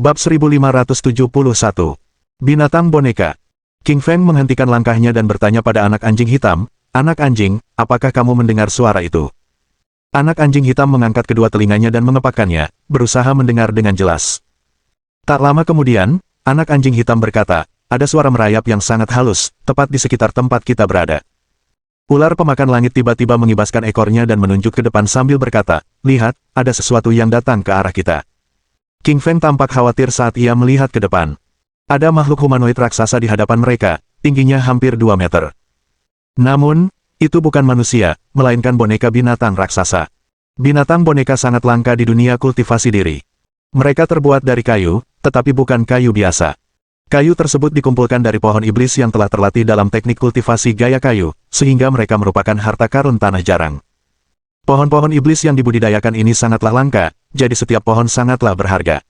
Bab 1571. Binatang boneka. King Feng menghentikan langkahnya dan bertanya pada anak anjing hitam, "Anak anjing, apakah kamu mendengar suara itu?" Anak anjing hitam mengangkat kedua telinganya dan mengepakkannya, berusaha mendengar dengan jelas. Tak lama kemudian, anak anjing hitam berkata, "Ada suara merayap yang sangat halus, tepat di sekitar tempat kita berada." Ular pemakan langit tiba-tiba mengibaskan ekornya dan menunjuk ke depan sambil berkata, "Lihat, ada sesuatu yang datang ke arah kita." King Feng tampak khawatir saat ia melihat ke depan. Ada makhluk humanoid raksasa di hadapan mereka, tingginya hampir 2 meter. Namun, itu bukan manusia, melainkan boneka binatang raksasa. Binatang boneka sangat langka di dunia kultivasi diri. Mereka terbuat dari kayu, tetapi bukan kayu biasa. Kayu tersebut dikumpulkan dari pohon iblis yang telah terlatih dalam teknik kultivasi gaya kayu, sehingga mereka merupakan harta karun tanah jarang. Pohon-pohon iblis yang dibudidayakan ini sangatlah langka, jadi setiap pohon sangatlah berharga.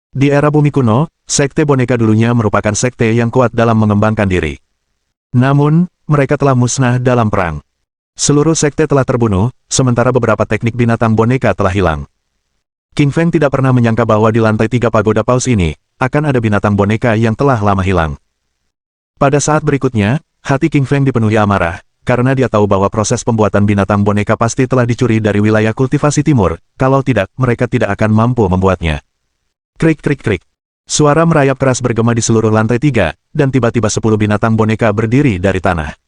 Di era bumi kuno, sekte boneka dulunya merupakan sekte yang kuat dalam mengembangkan diri. Namun, mereka telah musnah dalam perang. Seluruh sekte telah terbunuh, sementara beberapa teknik binatang boneka telah hilang. King Feng tidak pernah menyangka bahwa di lantai 3 pagoda paus ini, akan ada binatang boneka yang telah lama hilang. Pada saat berikutnya, hati King Feng dipenuhi amarah, karena dia tahu bahwa proses pembuatan binatang boneka pasti telah dicuri dari wilayah kultivasi timur, kalau tidak, mereka tidak akan mampu membuatnya. Krik krik krik. Suara merayap keras bergema di seluruh lantai 3, dan tiba-tiba 10 binatang boneka berdiri dari tanah.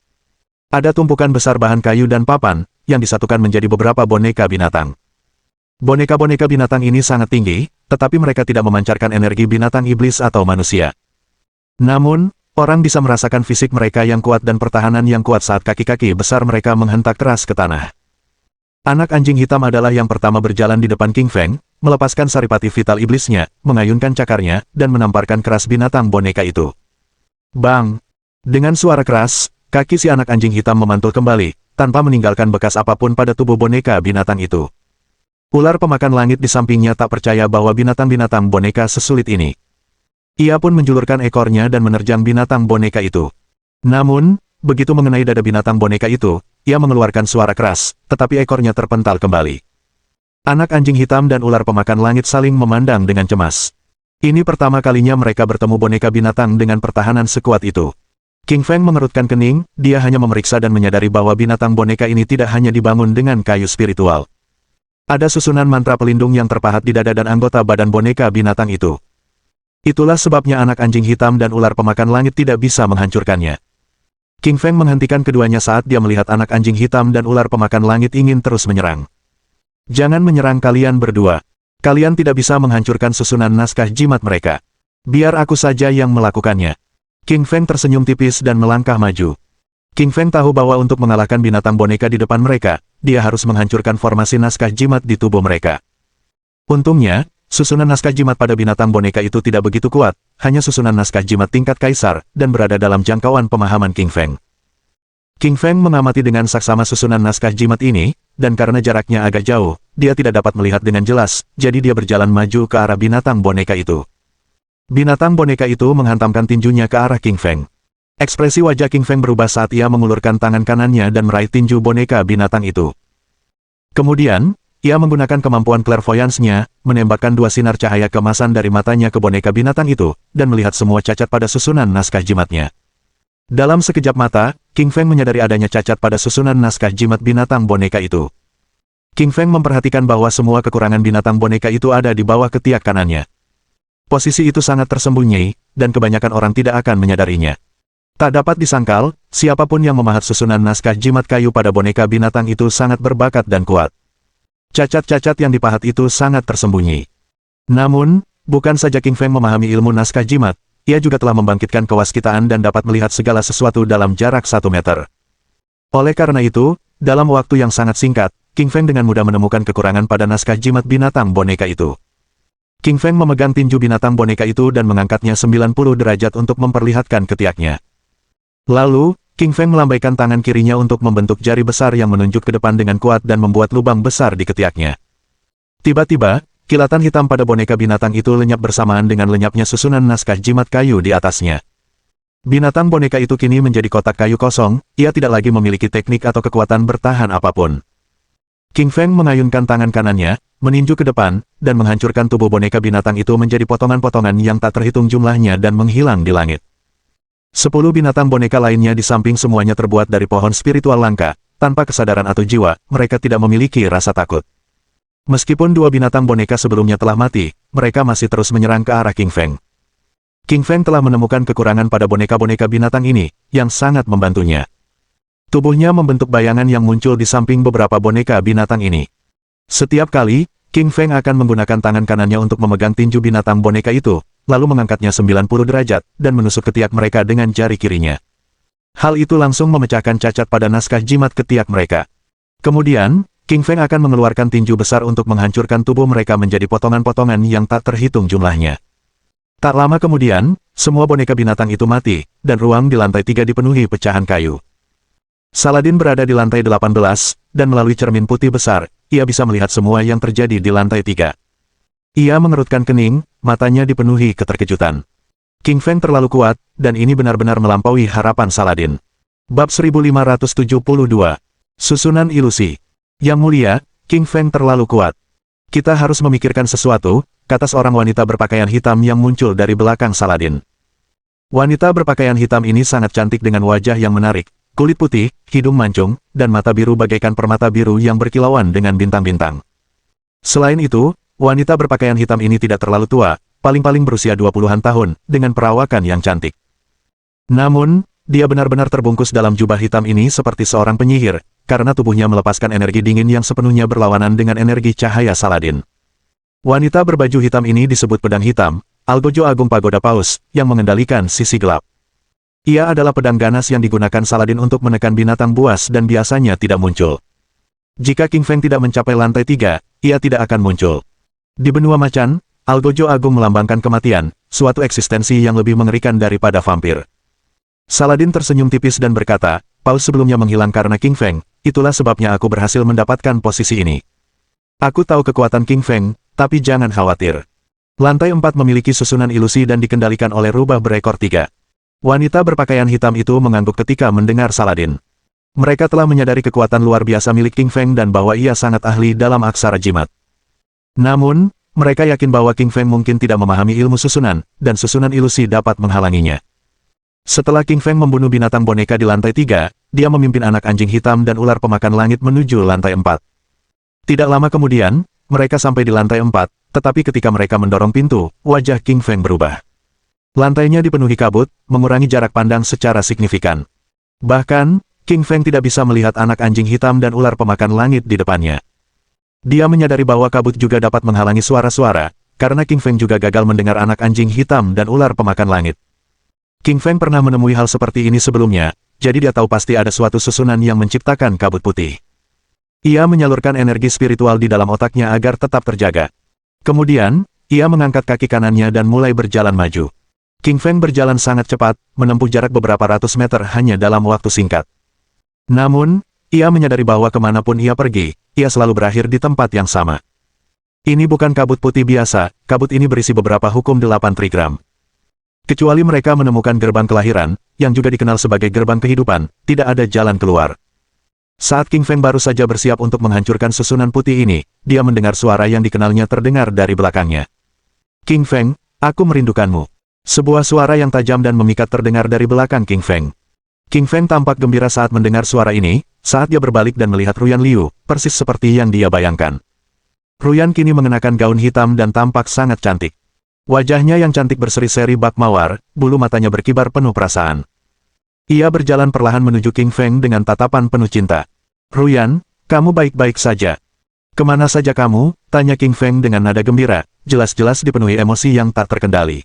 Ada tumpukan besar bahan kayu dan papan, yang disatukan menjadi beberapa boneka binatang. Boneka-boneka binatang ini sangat tinggi, tetapi mereka tidak memancarkan energi binatang iblis atau manusia. Namun, orang bisa merasakan fisik mereka yang kuat dan pertahanan yang kuat saat kaki-kaki besar mereka menghentak keras ke tanah. Anak anjing hitam adalah yang pertama berjalan di depan King Feng, melepaskan saripati vital iblisnya, mengayunkan cakarnya, dan menamparkan keras binatang boneka itu. Bang! Dengan suara keras, kaki si anak anjing hitam memantul kembali, tanpa meninggalkan bekas apapun pada tubuh boneka binatang itu. Ular pemakan langit di sampingnya tak percaya bahwa binatang-binatang boneka sesulit ini. Ia pun menjulurkan ekornya dan menerjang binatang boneka itu. Namun, begitu mengenai dada binatang boneka itu, ia mengeluarkan suara keras, tetapi ekornya terpental kembali. Anak anjing hitam dan ular pemakan langit saling memandang dengan cemas. Ini pertama kalinya mereka bertemu boneka binatang dengan pertahanan sekuat itu. King Feng mengerutkan kening, dia hanya memeriksa dan menyadari bahwa binatang boneka ini tidak hanya dibangun dengan kayu spiritual. Ada susunan mantra pelindung yang terpahat di dada dan anggota badan boneka binatang itu. Itulah sebabnya anak anjing hitam dan ular pemakan langit tidak bisa menghancurkannya. King Feng menghentikan keduanya saat dia melihat anak anjing hitam dan ular pemakan langit ingin terus menyerang. "Jangan menyerang kalian berdua. Kalian tidak bisa menghancurkan susunan naskah jimat mereka. Biar aku saja yang melakukannya." King Feng tersenyum tipis dan melangkah maju. King Feng tahu bahwa untuk mengalahkan binatang boneka di depan mereka, dia harus menghancurkan formasi naskah jimat di tubuh mereka. Untungnya, susunan naskah jimat pada binatang boneka itu tidak begitu kuat, hanya susunan naskah jimat tingkat kaisar, dan berada dalam jangkauan pemahaman King Feng. King Feng mengamati dengan saksama susunan naskah jimat ini, dan karena jaraknya agak jauh, dia tidak dapat melihat dengan jelas, jadi dia berjalan maju ke arah binatang boneka itu. Binatang boneka itu menghantamkan tinjunya ke arah King Feng. Ekspresi wajah King Feng berubah saat ia mengulurkan tangan kanannya dan meraih tinju boneka binatang itu. Kemudian, ia menggunakan kemampuan clairvoyance-nya, menembakkan 2 sinar cahaya keemasan dari matanya ke boneka binatang itu, dan melihat semua cacat pada susunan naskah jimatnya. Dalam sekejap mata, King Feng menyadari adanya cacat pada susunan naskah jimat binatang boneka itu. King Feng memperhatikan bahwa semua kekurangan binatang boneka itu ada di bawah ketiak kanannya. Posisi itu sangat tersembunyi, dan kebanyakan orang tidak akan menyadarinya. Tak dapat disangkal, siapapun yang memahat susunan naskah jimat kayu pada boneka binatang itu sangat berbakat dan kuat. Cacat-cacat yang dipahat itu sangat tersembunyi. Namun, bukan saja King Feng memahami ilmu naskah jimat, ia juga telah membangkitkan kewaskitaan dan dapat melihat segala sesuatu dalam jarak 1 meter. Oleh karena itu, dalam waktu yang sangat singkat, King Feng dengan mudah menemukan kekurangan pada naskah jimat binatang boneka itu. King Feng memegang tinju binatang boneka itu dan mengangkatnya 90 derajat untuk memperlihatkan ketiaknya. Lalu, King Feng melambaikan tangan kirinya untuk membentuk jari besar yang menunjuk ke depan dengan kuat dan membuat lubang besar di ketiaknya. Tiba-tiba, kilatan hitam pada boneka binatang itu lenyap bersamaan dengan lenyapnya susunan naskah jimat kayu di atasnya. Binatang boneka itu kini menjadi kotak kayu kosong, ia tidak lagi memiliki teknik atau kekuatan bertahan apapun. King Feng mengayunkan tangan kanannya, meninju ke depan, dan menghancurkan tubuh boneka binatang itu menjadi potongan-potongan yang tak terhitung jumlahnya dan menghilang di langit. 10 binatang boneka lainnya di samping semuanya terbuat dari pohon spiritual langka, tanpa kesadaran atau jiwa, mereka tidak memiliki rasa takut. Meskipun 2 binatang boneka sebelumnya telah mati, mereka masih terus menyerang ke arah King Feng. King Feng telah menemukan kekurangan pada boneka-boneka binatang ini, yang sangat membantunya. Tubuhnya membentuk bayangan yang muncul di samping beberapa boneka binatang ini. Setiap kali, King Feng akan menggunakan tangan kanannya untuk memegang tinju binatang boneka itu, lalu mengangkatnya 90 derajat, dan menusuk ketiak mereka dengan jari kirinya. Hal itu langsung memecahkan cacat pada naskah jimat ketiak mereka. Kemudian, King Feng akan mengeluarkan tinju besar untuk menghancurkan tubuh mereka menjadi potongan-potongan yang tak terhitung jumlahnya. Tak lama kemudian, semua boneka binatang itu mati, dan ruang di lantai 3 dipenuhi pecahan kayu. Saladin berada di lantai 18, dan melalui cermin putih besar, ia bisa melihat semua yang terjadi di lantai 3. Ia mengerutkan kening, matanya dipenuhi keterkejutan. King Feng terlalu kuat, dan ini benar-benar melampaui harapan Saladin. Bab 1572. Susunan ilusi. Yang mulia, King Feng terlalu kuat. Kita harus memikirkan sesuatu, kata seorang wanita berpakaian hitam yang muncul dari belakang Saladin. Wanita berpakaian hitam ini sangat cantik dengan wajah yang menarik. Kulit putih, hidung mancung, dan mata biru bagaikan permata biru yang berkilauan dengan bintang-bintang. Selain itu, wanita berpakaian hitam ini tidak terlalu tua, paling-paling berusia 20-an tahun, dengan perawakan yang cantik. Namun, dia benar-benar terbungkus dalam jubah hitam ini seperti seorang penyihir, karena tubuhnya melepaskan energi dingin yang sepenuhnya berlawanan dengan energi cahaya Saladin. Wanita berbaju hitam ini disebut pedang hitam, Algojo Agung Pagoda Paus, yang mengendalikan sisi gelap. Ia adalah pedang ganas yang digunakan Saladin untuk menekan binatang buas dan biasanya tidak muncul. Jika King Feng tidak mencapai lantai 3, ia tidak akan muncul. Di benua macan, Algojo Agung melambangkan kematian, suatu eksistensi yang lebih mengerikan daripada vampir. Saladin tersenyum tipis dan berkata, Paus sebelumnya menghilang karena King Feng, itulah sebabnya aku berhasil mendapatkan posisi ini. Aku tahu kekuatan King Feng, tapi jangan khawatir. Lantai 4 memiliki susunan ilusi dan dikendalikan oleh rubah berekor 3. Wanita berpakaian hitam itu mengangguk ketika mendengar Saladin. Mereka telah menyadari kekuatan luar biasa milik King Feng dan bahwa ia sangat ahli dalam aksara jimat. Namun, mereka yakin bahwa King Feng mungkin tidak memahami ilmu susunan, dan susunan ilusi dapat menghalanginya. Setelah King Feng membunuh binatang boneka di lantai 3, dia memimpin anak anjing hitam dan ular pemakan langit menuju lantai 4. Tidak lama kemudian, mereka sampai di lantai 4, tetapi ketika mereka mendorong pintu, wajah King Feng berubah. Lantainya dipenuhi kabut, mengurangi jarak pandang secara signifikan. Bahkan, King Feng tidak bisa melihat anak anjing hitam dan ular pemakan langit di depannya. Dia menyadari bahwa kabut juga dapat menghalangi suara-suara, karena King Feng juga gagal mendengar anak anjing hitam dan ular pemakan langit. King Feng pernah menemui hal seperti ini sebelumnya, jadi dia tahu pasti ada suatu susunan yang menciptakan kabut putih. Ia menyalurkan energi spiritual di dalam otaknya agar tetap terjaga. Kemudian, ia mengangkat kaki kanannya dan mulai berjalan maju. King Feng berjalan sangat cepat, menempuh jarak beberapa ratus meter hanya dalam waktu singkat. Namun, ia menyadari bahwa kemanapun ia pergi, ia selalu berakhir di tempat yang sama. Ini bukan kabut putih biasa, kabut ini berisi beberapa hukum 8 trigram. Kecuali mereka menemukan gerbang kelahiran, yang juga dikenal sebagai gerbang kehidupan, tidak ada jalan keluar. Saat King Feng baru saja bersiap untuk menghancurkan susunan putih ini, dia mendengar suara yang dikenalnya terdengar dari belakangnya. King Feng, aku merindukanmu. Sebuah suara yang tajam dan memikat terdengar dari belakang King Feng. King Feng tampak gembira saat mendengar suara ini, saat dia berbalik dan melihat Ruyan Liu, persis seperti yang dia bayangkan. Ruyan kini mengenakan gaun hitam dan tampak sangat cantik. Wajahnya yang cantik berseri-seri bak mawar, bulu matanya berkibar penuh perasaan. Ia berjalan perlahan menuju King Feng dengan tatapan penuh cinta. Ruyan, kamu baik-baik saja. Kemana saja kamu? Tanya King Feng dengan nada gembira, jelas-jelas dipenuhi emosi yang tak terkendali.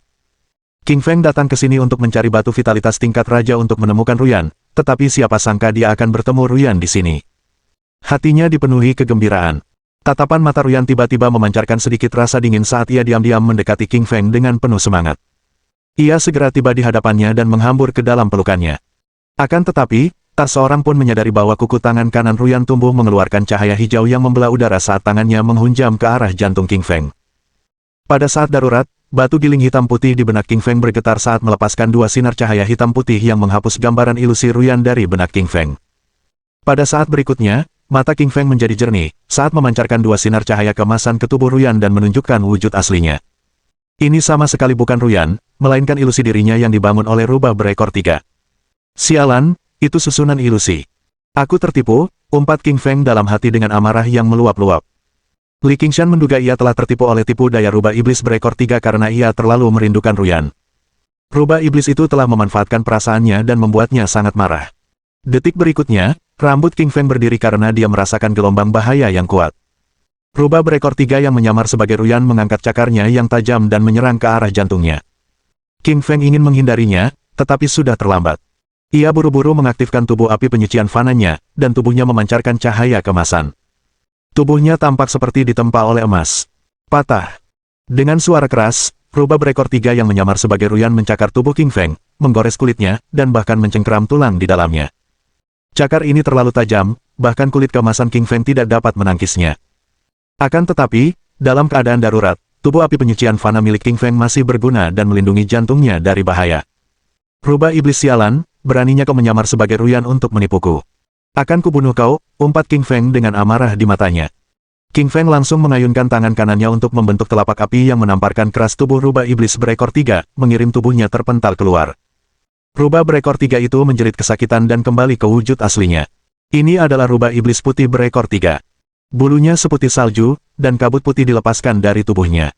King Feng datang ke sini untuk mencari batu vitalitas tingkat raja untuk menemukan Ruyan, tetapi siapa sangka dia akan bertemu Ruyan di sini. Hatinya dipenuhi kegembiraan. Tatapan mata Ruyan tiba-tiba memancarkan sedikit rasa dingin saat ia diam-diam mendekati King Feng dengan penuh semangat. Ia segera tiba di hadapannya dan menghambur ke dalam pelukannya. Akan tetapi, tak seorang pun menyadari bahwa kuku tangan kanan Ruyan tumbuh mengeluarkan cahaya hijau yang membelah udara saat tangannya menghunjam ke arah jantung King Feng. Pada saat darurat, batu giling hitam putih di benak King Feng bergetar saat melepaskan 2 sinar cahaya hitam putih yang menghapus gambaran ilusi Ruyan dari benak King Feng. Pada saat berikutnya, mata King Feng menjadi jernih, saat memancarkan dua sinar cahaya kemasan ke tubuh Ruyan dan menunjukkan wujud aslinya. Ini sama sekali bukan Ruyan, melainkan ilusi dirinya yang dibangun oleh rubah berekor tiga. Sialan, itu susunan ilusi. Aku tertipu, umpat King Feng dalam hati dengan amarah yang meluap-luap. Li Qingshan menduga ia telah tertipu oleh tipu daya rubah iblis berekor tiga karena ia terlalu merindukan Ruyan. Rubah iblis itu telah memanfaatkan perasaannya dan membuatnya sangat marah. Detik berikutnya, rambut King Feng berdiri karena dia merasakan gelombang bahaya yang kuat. Rubah berekor tiga yang menyamar sebagai Ruyan mengangkat cakarnya yang tajam dan menyerang ke arah jantungnya. King Feng ingin menghindarinya, tetapi sudah terlambat. Ia buru-buru mengaktifkan tubuh api penyucian fananya, dan tubuhnya memancarkan cahaya kemasan. Tubuhnya tampak seperti ditempa oleh emas. Patah. Dengan suara keras, rubah berekor tiga yang menyamar sebagai Ruyan mencakar tubuh King Feng, menggores kulitnya, dan bahkan mencengkeram tulang di dalamnya. Cakar ini terlalu tajam, bahkan kulit kemasan King Feng tidak dapat menangkisnya. Akan tetapi, dalam keadaan darurat, tubuh api penyucian fana milik King Feng masih berguna dan melindungi jantungnya dari bahaya. Rubah iblis sialan, beraninya kau menyamar sebagai Ruyan untuk menipuku. Akan kubunuh kau, umpat King Feng dengan amarah di matanya. King Feng langsung mengayunkan tangan kanannya untuk membentuk telapak api yang menamparkan keras tubuh rubah iblis berekor tiga, mengirim tubuhnya terpental keluar. Rubah berekor tiga itu menjerit kesakitan dan kembali ke wujud aslinya. Ini adalah rubah iblis putih berekor tiga. Bulunya seputih salju, dan kabut putih dilepaskan dari tubuhnya.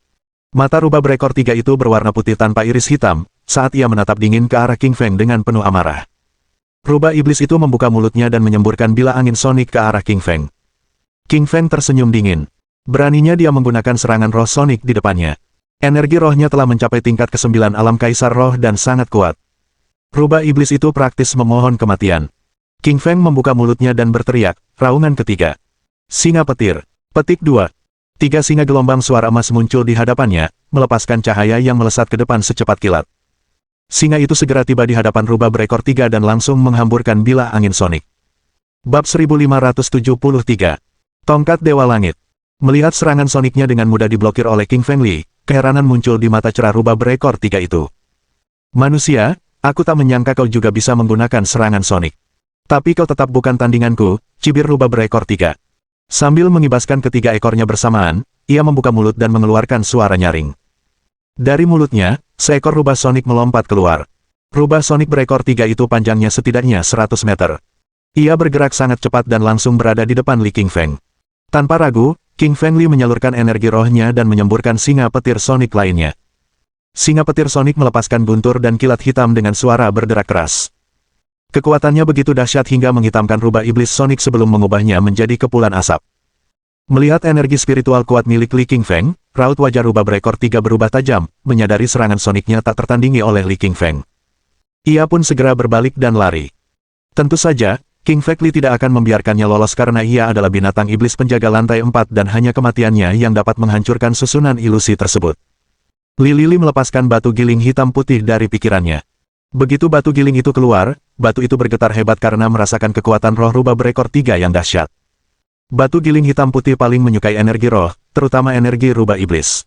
Mata rubah berekor tiga itu berwarna putih tanpa iris hitam, saat ia menatap dingin ke arah King Feng dengan penuh amarah. Rubah iblis itu membuka mulutnya dan menyemburkan bila angin sonik ke arah King Feng. King Feng tersenyum dingin. Beraninya dia menggunakan serangan roh sonik di depannya. Energi rohnya telah mencapai tingkat ke-9 alam kaisar roh dan sangat kuat. Rubah iblis itu praktis memohon kematian. King Feng membuka mulutnya dan berteriak, raungan ketiga. Singa petir. Petik 2. 3 singa gelombang suara emas muncul di hadapannya, melepaskan cahaya yang melesat ke depan secepat kilat. Singa itu segera tiba di hadapan rubah berekor tiga dan langsung menghamburkan bila angin sonik. Bab 1573. Tongkat Dewa Langit. Melihat serangan soniknya dengan mudah diblokir oleh King Feng Li, keheranan muncul di mata cerah rubah berekor tiga itu. Manusia, aku tak menyangka kau juga bisa menggunakan serangan sonik. Tapi kau tetap bukan tandinganku, cibir rubah berekor tiga. Sambil mengibaskan ketiga ekornya bersamaan, ia membuka mulut dan mengeluarkan suara nyaring. Dari mulutnya, seekor rubah sonik melompat keluar. Rubah sonik berekor tiga itu panjangnya setidaknya 100 meter. Ia bergerak sangat cepat dan langsung berada di depan Li King Feng. Tanpa ragu, King Feng Li menyalurkan energi rohnya dan menyemburkan singa petir sonik lainnya. Singa petir sonik melepaskan guntur dan kilat hitam dengan suara berderak keras. Kekuatannya begitu dahsyat hingga menghitamkan rubah iblis sonik sebelum mengubahnya menjadi kepulan asap. Melihat energi spiritual kuat milik Li King Feng, raut wajah rubah berekor tiga berubah tajam, menyadari serangan soniknya tak tertandingi oleh Li King Feng. Ia pun segera berbalik dan lari. Tentu saja, King Feng Li tidak akan membiarkannya lolos karena ia adalah binatang iblis penjaga lantai 4 dan hanya kematiannya yang dapat menghancurkan susunan ilusi tersebut. Li Lili melepaskan batu giling hitam putih dari pikirannya. Begitu batu giling itu keluar, batu itu bergetar hebat karena merasakan kekuatan roh rubah berekor tiga yang dahsyat. Batu giling hitam putih paling menyukai energi roh, terutama energi rubah iblis.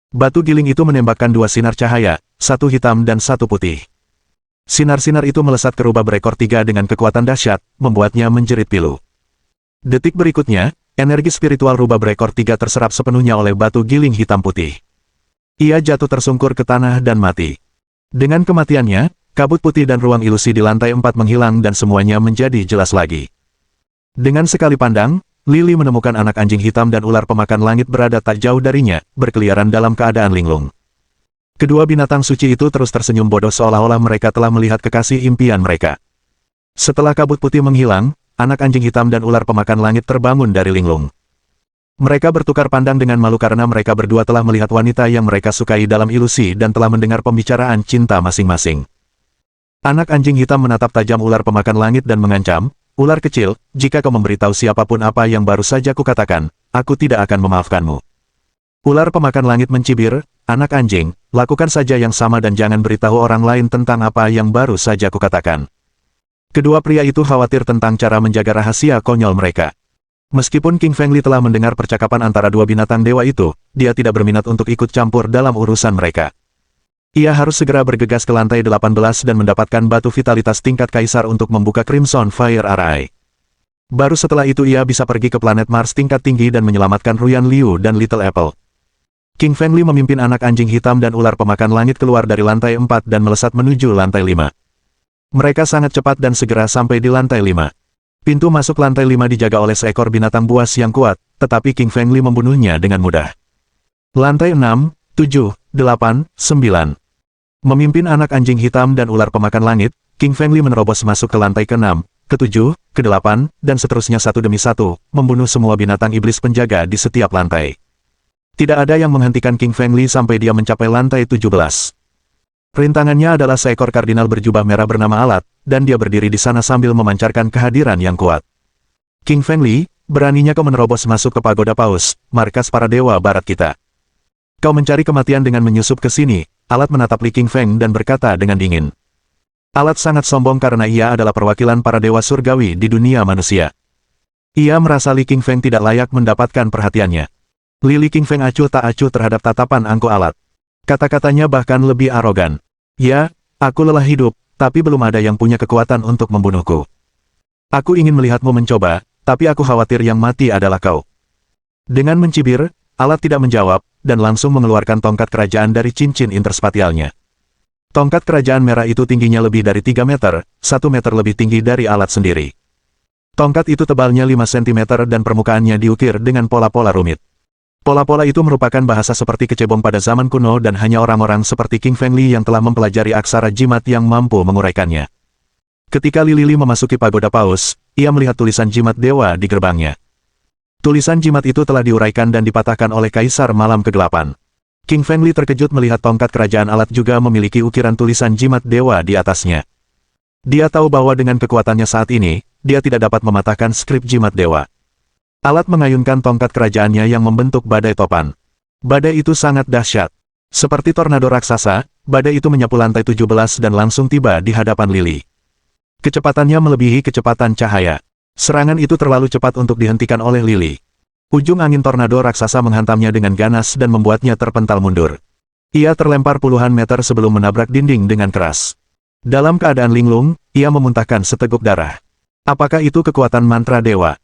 Batu giling itu menembakkan dua sinar cahaya, satu hitam dan satu putih. Sinar-sinar itu melesat ke rubah berekor tiga dengan kekuatan dahsyat, membuatnya menjerit pilu. Detik berikutnya, energi spiritual rubah berekor tiga terserap sepenuhnya oleh batu giling hitam putih. Ia jatuh tersungkur ke tanah dan mati. Dengan kematiannya, kabut putih dan ruang ilusi di lantai 4 menghilang dan semuanya menjadi jelas lagi. Dengan sekali pandang, Lili menemukan anak anjing hitam dan ular pemakan langit berada tak jauh darinya, berkeliaran dalam keadaan linglung. Kedua binatang suci itu terus tersenyum bodoh seolah-olah mereka telah melihat kekasih impian mereka. Setelah kabut putih menghilang, anak anjing hitam dan ular pemakan langit terbangun dari linglung. Mereka bertukar pandang dengan malu karena mereka berdua telah melihat wanita yang mereka sukai dalam ilusi dan telah mendengar pembicaraan cinta masing-masing. Anak anjing hitam menatap tajam ular pemakan langit dan mengancam, "Ular kecil, jika kau memberitahu siapapun apa yang baru saja kukatakan, aku tidak akan memaafkanmu." Ular pemakan langit mencibir, "Anak anjing, lakukan saja yang sama dan jangan beritahu orang lain tentang apa yang baru saja kukatakan." Kedua pria itu khawatir tentang cara menjaga rahasia konyol mereka. Meskipun King Feng Li telah mendengar percakapan antara dua binatang dewa itu, dia tidak berminat untuk ikut campur dalam urusan mereka. Ia harus segera bergegas ke lantai 18 dan mendapatkan batu vitalitas tingkat kaisar untuk membuka Crimson Fire Array. Baru setelah itu ia bisa pergi ke planet Mars tingkat tinggi dan menyelamatkan Ruyan Liu dan Little Apple. King Fengli memimpin anak anjing hitam dan ular pemakan langit keluar dari lantai 4 dan melesat menuju lantai 5. Mereka sangat cepat dan segera sampai di lantai 5. Pintu masuk lantai 5 dijaga oleh seekor binatang buas yang kuat, tetapi King Fengli membunuhnya dengan mudah. Lantai 6, 7, 8, 9. Memimpin anak anjing hitam dan ular pemakan langit, King Fengli menerobos masuk ke lantai ke-6, ke-7, ke-8, dan seterusnya satu demi satu, membunuh semua binatang iblis penjaga di setiap lantai. Tidak ada yang menghentikan King Fengli sampai dia mencapai lantai 17. Rintangannya adalah seekor kardinal berjubah merah bernama Alat, dan dia berdiri di sana sambil memancarkan kehadiran yang kuat. King Fengli, beraninya kau menerobos masuk ke Pagoda Paus, markas para dewa barat kita. Kau mencari kematian dengan menyusup ke sini. Alat menatap Li King Feng dan berkata dengan dingin. Alat sangat sombong karena ia adalah perwakilan para dewa surgawi di dunia manusia. Ia merasa Li King Feng tidak layak mendapatkan perhatiannya. Li King Feng acuh tak acuh terhadap tatapan angkuh Alat. Kata-katanya bahkan lebih arogan. Ya, aku lelah hidup, tapi belum ada yang punya kekuatan untuk membunuhku. Aku ingin melihatmu mencoba, tapi aku khawatir yang mati adalah kau. Dengan mencibir, Alat tidak menjawab, dan langsung mengeluarkan tongkat kerajaan dari cincin interspatialnya. Tongkat kerajaan merah itu tingginya lebih dari 3 meter, 1 meter lebih tinggi dari Alat sendiri. Tongkat itu tebalnya 5 cm dan permukaannya diukir dengan pola-pola rumit. Pola-pola itu merupakan bahasa seperti kecebong pada zaman kuno dan hanya orang-orang seperti King Fengli yang telah mempelajari aksara jimat yang mampu menguraikannya. Ketika Li memasuki Pagoda Paus, ia melihat tulisan jimat dewa di gerbangnya. Tulisan jimat itu telah diuraikan dan dipatahkan oleh Kaisar Malam Kegelapan. King Fengli terkejut melihat tongkat kerajaan Alat juga memiliki ukiran tulisan jimat dewa di atasnya. Dia tahu bahwa dengan kekuatannya saat ini, dia tidak dapat mematahkan skrip jimat dewa. Alat mengayunkan tongkat kerajaannya yang membentuk badai topan. Badai itu sangat dahsyat. Seperti tornado raksasa, badai itu menyapu lantai 17 dan langsung tiba di hadapan Li. Kecepatannya melebihi kecepatan cahaya. Serangan itu terlalu cepat untuk dihentikan oleh Li. Ujung angin tornado raksasa menghantamnya dengan ganas dan membuatnya terpental mundur. Ia terlempar puluhan meter sebelum menabrak dinding dengan keras. Dalam keadaan linglung, ia memuntahkan seteguk darah. Apakah itu kekuatan mantra dewa?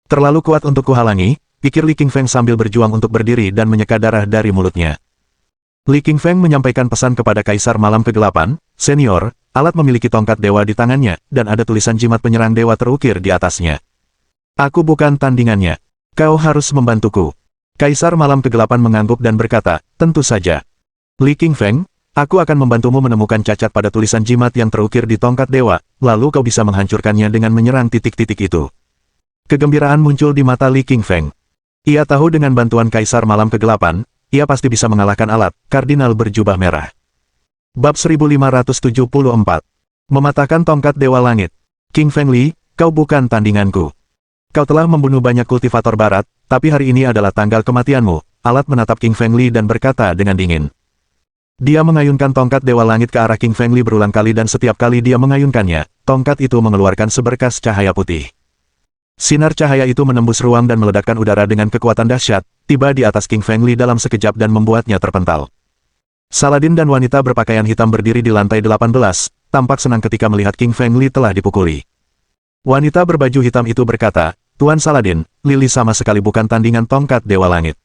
Terlalu kuat untuk kuhalangi, pikir Li King Feng sambil berjuang untuk berdiri dan menyeka darah dari mulutnya. Li King Feng menyampaikan pesan kepada Kaisar Malam Kegelapan, Senior, Alat memiliki tongkat dewa di tangannya, dan ada tulisan jimat penyerang dewa terukir di atasnya. Aku bukan tandingannya. Kau harus membantuku. Kaisar Malam Kegelapan mengangguk dan berkata, tentu saja. Li King Feng, aku akan membantumu menemukan cacat pada tulisan jimat yang terukir di tongkat dewa, lalu kau bisa menghancurkannya dengan menyerang titik-titik itu. Kegembiraan muncul di mata Li King Feng. Ia tahu dengan bantuan Kaisar Malam Kegelapan, ia pasti bisa mengalahkan Alat, kardinal berjubah merah. Bab 1574. Mematahkan tongkat Dewa Langit. King Fengli, kau bukan tandinganku. Kau telah membunuh banyak kultivator barat, tapi hari ini adalah tanggal kematianmu. Alat menatap King Fengli dan berkata dengan dingin. Dia mengayunkan tongkat Dewa Langit ke arah King Fengli berulang kali dan setiap kali dia mengayunkannya, tongkat itu mengeluarkan seberkas cahaya putih. Sinar cahaya itu menembus ruang dan meledakkan udara dengan kekuatan dahsyat, tiba di atas King Fengli dalam sekejap dan membuatnya terpental. Saladin dan wanita berpakaian hitam berdiri di lantai 18, tampak senang ketika melihat King Fengli telah dipukuli. Wanita berbaju hitam itu berkata, Tuan Saladin, Lili sama sekali bukan tandingan tongkat Dewa Langit.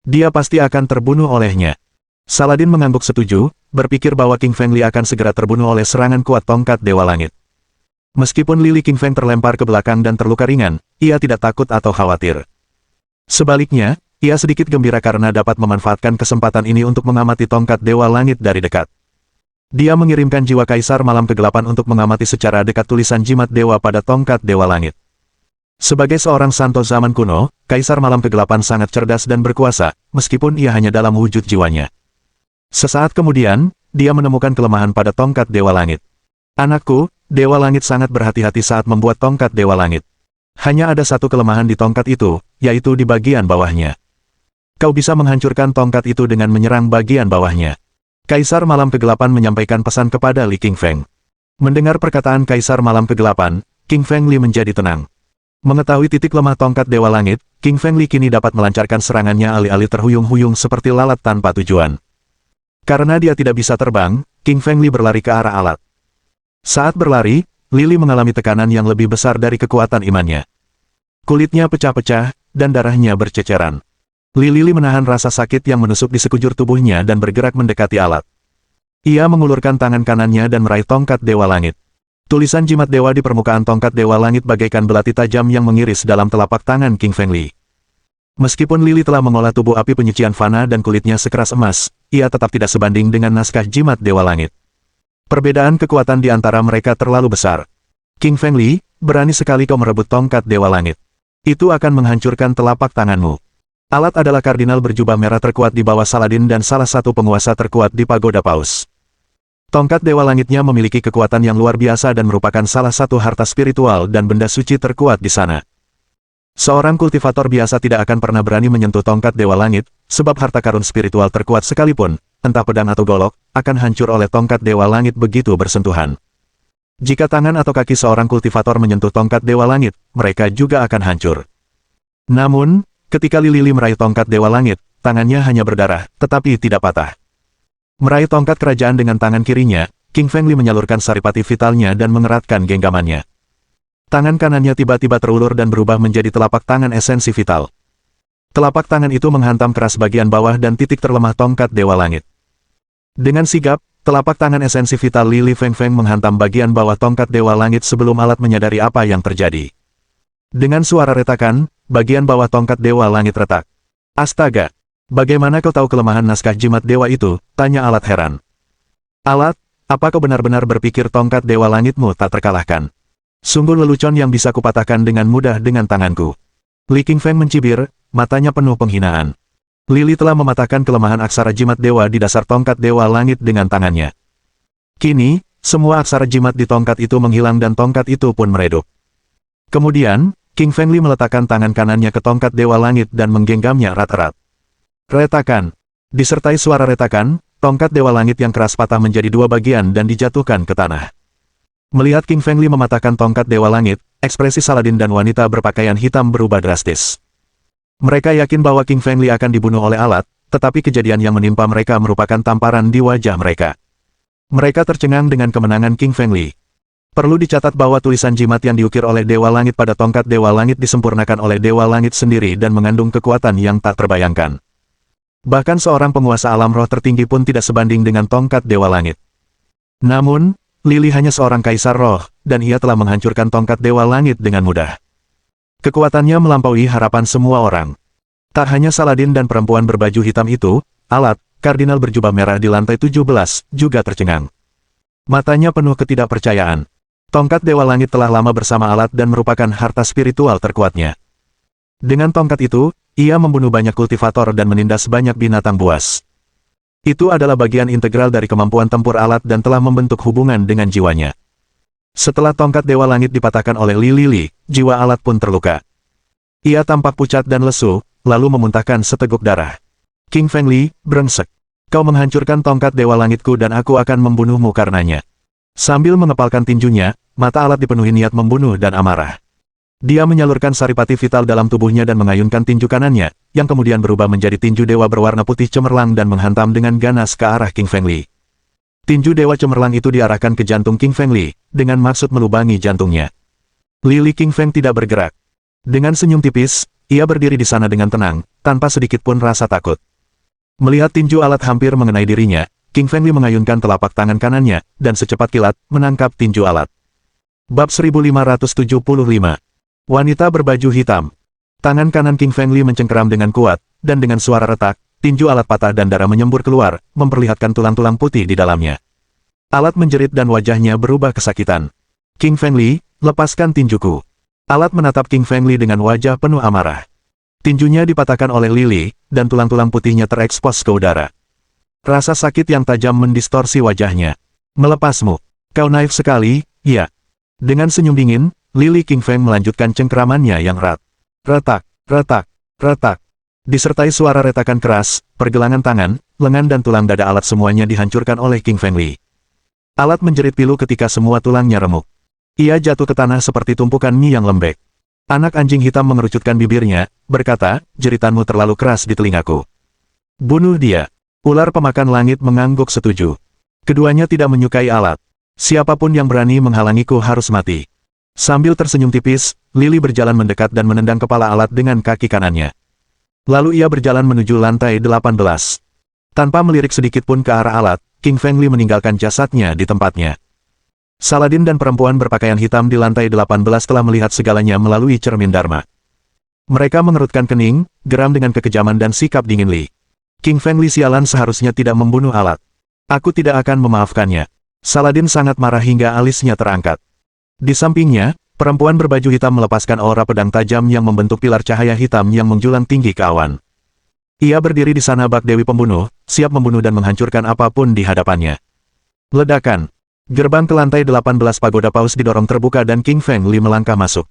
Dia pasti akan terbunuh olehnya. Saladin mengangguk setuju, berpikir bahwa King Fengli akan segera terbunuh oleh serangan kuat tongkat Dewa Langit. Meskipun Li King Feng terlempar ke belakang dan terluka ringan, ia tidak takut atau khawatir. Sebaliknya, ia sedikit gembira karena dapat memanfaatkan kesempatan ini untuk mengamati tongkat Dewa Langit dari dekat. Dia mengirimkan jiwa Kaisar Malam Kegelapan untuk mengamati secara dekat tulisan jimat dewa pada tongkat Dewa Langit. Sebagai seorang santo zaman kuno, Kaisar Malam Kegelapan sangat cerdas dan berkuasa, meskipun ia hanya dalam wujud jiwanya. Sesaat kemudian, dia menemukan kelemahan pada tongkat Dewa Langit. Anakku, Dewa Langit sangat berhati-hati saat membuat tongkat Dewa Langit. Hanya ada satu kelemahan di tongkat itu, yaitu di bagian bawahnya. Kau bisa menghancurkan tongkat itu dengan menyerang bagian bawahnya. Kaisar Malam Kegelapan menyampaikan pesan kepada Li King Feng. Mendengar perkataan Kaisar Malam Kegelapan, King Feng Li menjadi tenang. Mengetahui titik lemah tongkat Dewa Langit, King Feng Li kini dapat melancarkan serangannya alih-alih terhuyung-huyung seperti lalat tanpa tujuan. Karena dia tidak bisa terbang, King Feng Li berlari ke arah Alat. Saat berlari, Lili mengalami tekanan yang lebih besar dari kekuatan imannya. Kulitnya pecah-pecah, dan darahnya berceceran. Li Lili menahan rasa sakit yang menusuk di sekujur tubuhnya dan bergerak mendekati alat. Ia mengulurkan tangan kanannya dan meraih tongkat Dewa Langit. Tulisan jimat dewa di permukaan tongkat Dewa Langit bagaikan belati tajam yang mengiris dalam telapak tangan King Feng Li. Meskipun Lili telah mengolah tubuh api penyucian fana dan kulitnya sekeras emas, ia tetap tidak sebanding dengan naskah jimat Dewa Langit. Perbedaan kekuatan di antara mereka terlalu besar. King Feng Li, berani sekali kau merebut tongkat Dewa Langit. Itu akan menghancurkan telapak tanganmu. Alat adalah kardinal berjubah merah terkuat di bawah Saladin dan salah satu penguasa terkuat di Pagoda Paus. Tongkat Dewa Langitnya memiliki kekuatan yang luar biasa dan merupakan salah satu harta spiritual dan benda suci terkuat di sana. Seorang kultivator biasa tidak akan pernah berani menyentuh tongkat Dewa Langit, sebab harta karun spiritual terkuat sekalipun, entah pedang atau golok, akan hancur oleh tongkat Dewa Langit begitu bersentuhan. Jika tangan atau kaki seorang kultivator menyentuh tongkat Dewa Langit, mereka juga akan hancur. Namun, ketika Li Lili meraih tongkat Dewa Langit, tangannya hanya berdarah, tetapi tidak patah. Meraih tongkat kerajaan dengan tangan kirinya, King Feng Li menyalurkan saripati vitalnya dan mengeratkan genggamannya. Tangan kanannya tiba-tiba terulur dan berubah menjadi telapak tangan esensi vital. Telapak tangan itu menghantam keras bagian bawah dan titik terlemah tongkat Dewa Langit. Dengan sigap, telapak tangan esensi vital Li Feng Feng menghantam bagian bawah tongkat Dewa Langit sebelum alat menyadari apa yang terjadi. Dengan suara retakan, bagian bawah tongkat Dewa Langit retak. Astaga! Bagaimana kau tahu kelemahan naskah jimat dewa itu? Tanya alat heran. Alat, apa kau benar-benar berpikir tongkat Dewa Langitmu tak terkalahkan? Sungguh lelucon yang bisa kupatahkan dengan mudah dengan tanganku. Li King Feng mencibir, matanya penuh penghinaan. Lili telah mematahkan kelemahan aksara jimat dewa di dasar tongkat Dewa Langit dengan tangannya. Kini, semua aksara jimat di tongkat itu menghilang dan tongkat itu pun meredup. Kemudian, King Feng Li meletakkan tangan kanannya ke tongkat Dewa Langit dan menggenggamnya erat-erat. Retakan. Disertai suara retakan, tongkat Dewa Langit yang keras patah menjadi dua bagian dan dijatuhkan ke tanah. Melihat King Feng Li mematahkan tongkat Dewa Langit, ekspresi Saladin dan wanita berpakaian hitam berubah drastis. Mereka yakin bahwa King Feng Li akan dibunuh oleh alat, tetapi kejadian yang menimpa mereka merupakan tamparan di wajah mereka. Mereka tercengang dengan kemenangan King Feng Li. Perlu dicatat bahwa tulisan jimat yang diukir oleh Dewa Langit pada tongkat Dewa Langit disempurnakan oleh Dewa Langit sendiri dan mengandung kekuatan yang tak terbayangkan. Bahkan seorang penguasa alam roh tertinggi pun tidak sebanding dengan tongkat Dewa Langit. Namun, Lili hanya seorang kaisar roh, dan ia telah menghancurkan tongkat Dewa Langit dengan mudah. Kekuatannya melampaui harapan semua orang. Tak hanya Saladin dan perempuan berbaju hitam itu, alat, kardinal berjubah merah di lantai 17, juga tercengang. Matanya penuh ketidakpercayaan. Tongkat Dewa Langit telah lama bersama alat dan merupakan harta spiritual terkuatnya. Dengan tongkat itu, ia membunuh banyak kultivator dan menindas banyak binatang buas. Itu adalah bagian integral dari kemampuan tempur alat dan telah membentuk hubungan dengan jiwanya. Setelah tongkat Dewa Langit dipatahkan oleh Li Lili, jiwa alat pun terluka. Ia tampak pucat dan lesu, lalu memuntahkan seteguk darah. King Feng Li, brengsek. Kau menghancurkan tongkat Dewa Langitku dan aku akan membunuhmu karenanya. Sambil mengepalkan tinjunya, mata alat dipenuhi niat membunuh dan amarah. Dia menyalurkan saripati vital dalam tubuhnya dan mengayunkan tinju kanannya, yang kemudian berubah menjadi tinju dewa berwarna putih cemerlang dan menghantam dengan ganas ke arah King Feng Li. Tinju dewa cemerlang itu diarahkan ke jantung King Feng Li, dengan maksud melubangi jantungnya. Li King Feng tidak bergerak. Dengan senyum tipis, ia berdiri di sana dengan tenang, tanpa sedikit pun rasa takut. Melihat tinju alat hampir mengenai dirinya, King Feng Li mengayunkan telapak tangan kanannya, dan secepat kilat, menangkap tinju alat. Bab 1575. Wanita berbaju hitam. Tangan kanan King Feng Li mencengkeram dengan kuat, dan dengan suara retak, tinju alat patah dan darah menyembur keluar, memperlihatkan tulang-tulang putih di dalamnya. Alat menjerit dan wajahnya berubah kesakitan. King Feng Li, lepaskan tinjuku. Alat menatap King Feng Li dengan wajah penuh amarah. Tinjunya dipatahkan oleh Lili, dan tulang-tulang putihnya terekspos ke udara. Rasa sakit yang tajam mendistorsi wajahnya. Melepasmu. Kau naif sekali, ya. Dengan senyum dingin, Li King Feng melanjutkan cengkeramannya yang erat. Retak, retak, retak. Disertai suara retakan keras, pergelangan tangan, lengan dan tulang dada alat semuanya dihancurkan oleh King Feng Li. Alat menjerit pilu ketika semua tulangnya remuk. Ia jatuh ke tanah seperti tumpukan mie yang lembek. Anak anjing hitam mengerucutkan bibirnya, berkata, jeritanmu terlalu keras di telingaku. Bunuh dia. Ular pemakan langit mengangguk setuju. Keduanya tidak menyukai alat. Siapapun yang berani menghalangiku harus mati. Sambil tersenyum tipis, Lily berjalan mendekat dan menendang kepala alat dengan kaki kanannya. Lalu ia berjalan menuju lantai 18. Tanpa melirik sedikit pun ke arah alat, King Feng Li meninggalkan jasadnya di tempatnya. Saladin dan perempuan berpakaian hitam di lantai 18 telah melihat segalanya melalui cermin Dharma. Mereka mengerutkan kening, geram dengan kekejaman dan sikap dingin Li. King Feng Li sialan seharusnya tidak membunuh alat. Aku tidak akan memaafkannya. Saladin sangat marah hingga alisnya terangkat. Di sampingnya, perempuan berbaju hitam melepaskan aura pedang tajam yang membentuk pilar cahaya hitam yang menjulang tinggi ke awan. Ia berdiri di sana bak Dewi Pembunuh, siap membunuh dan menghancurkan apapun di hadapannya. Ledakan. Gerbang ke lantai 18 pagoda paus didorong terbuka dan King Feng Li melangkah masuk.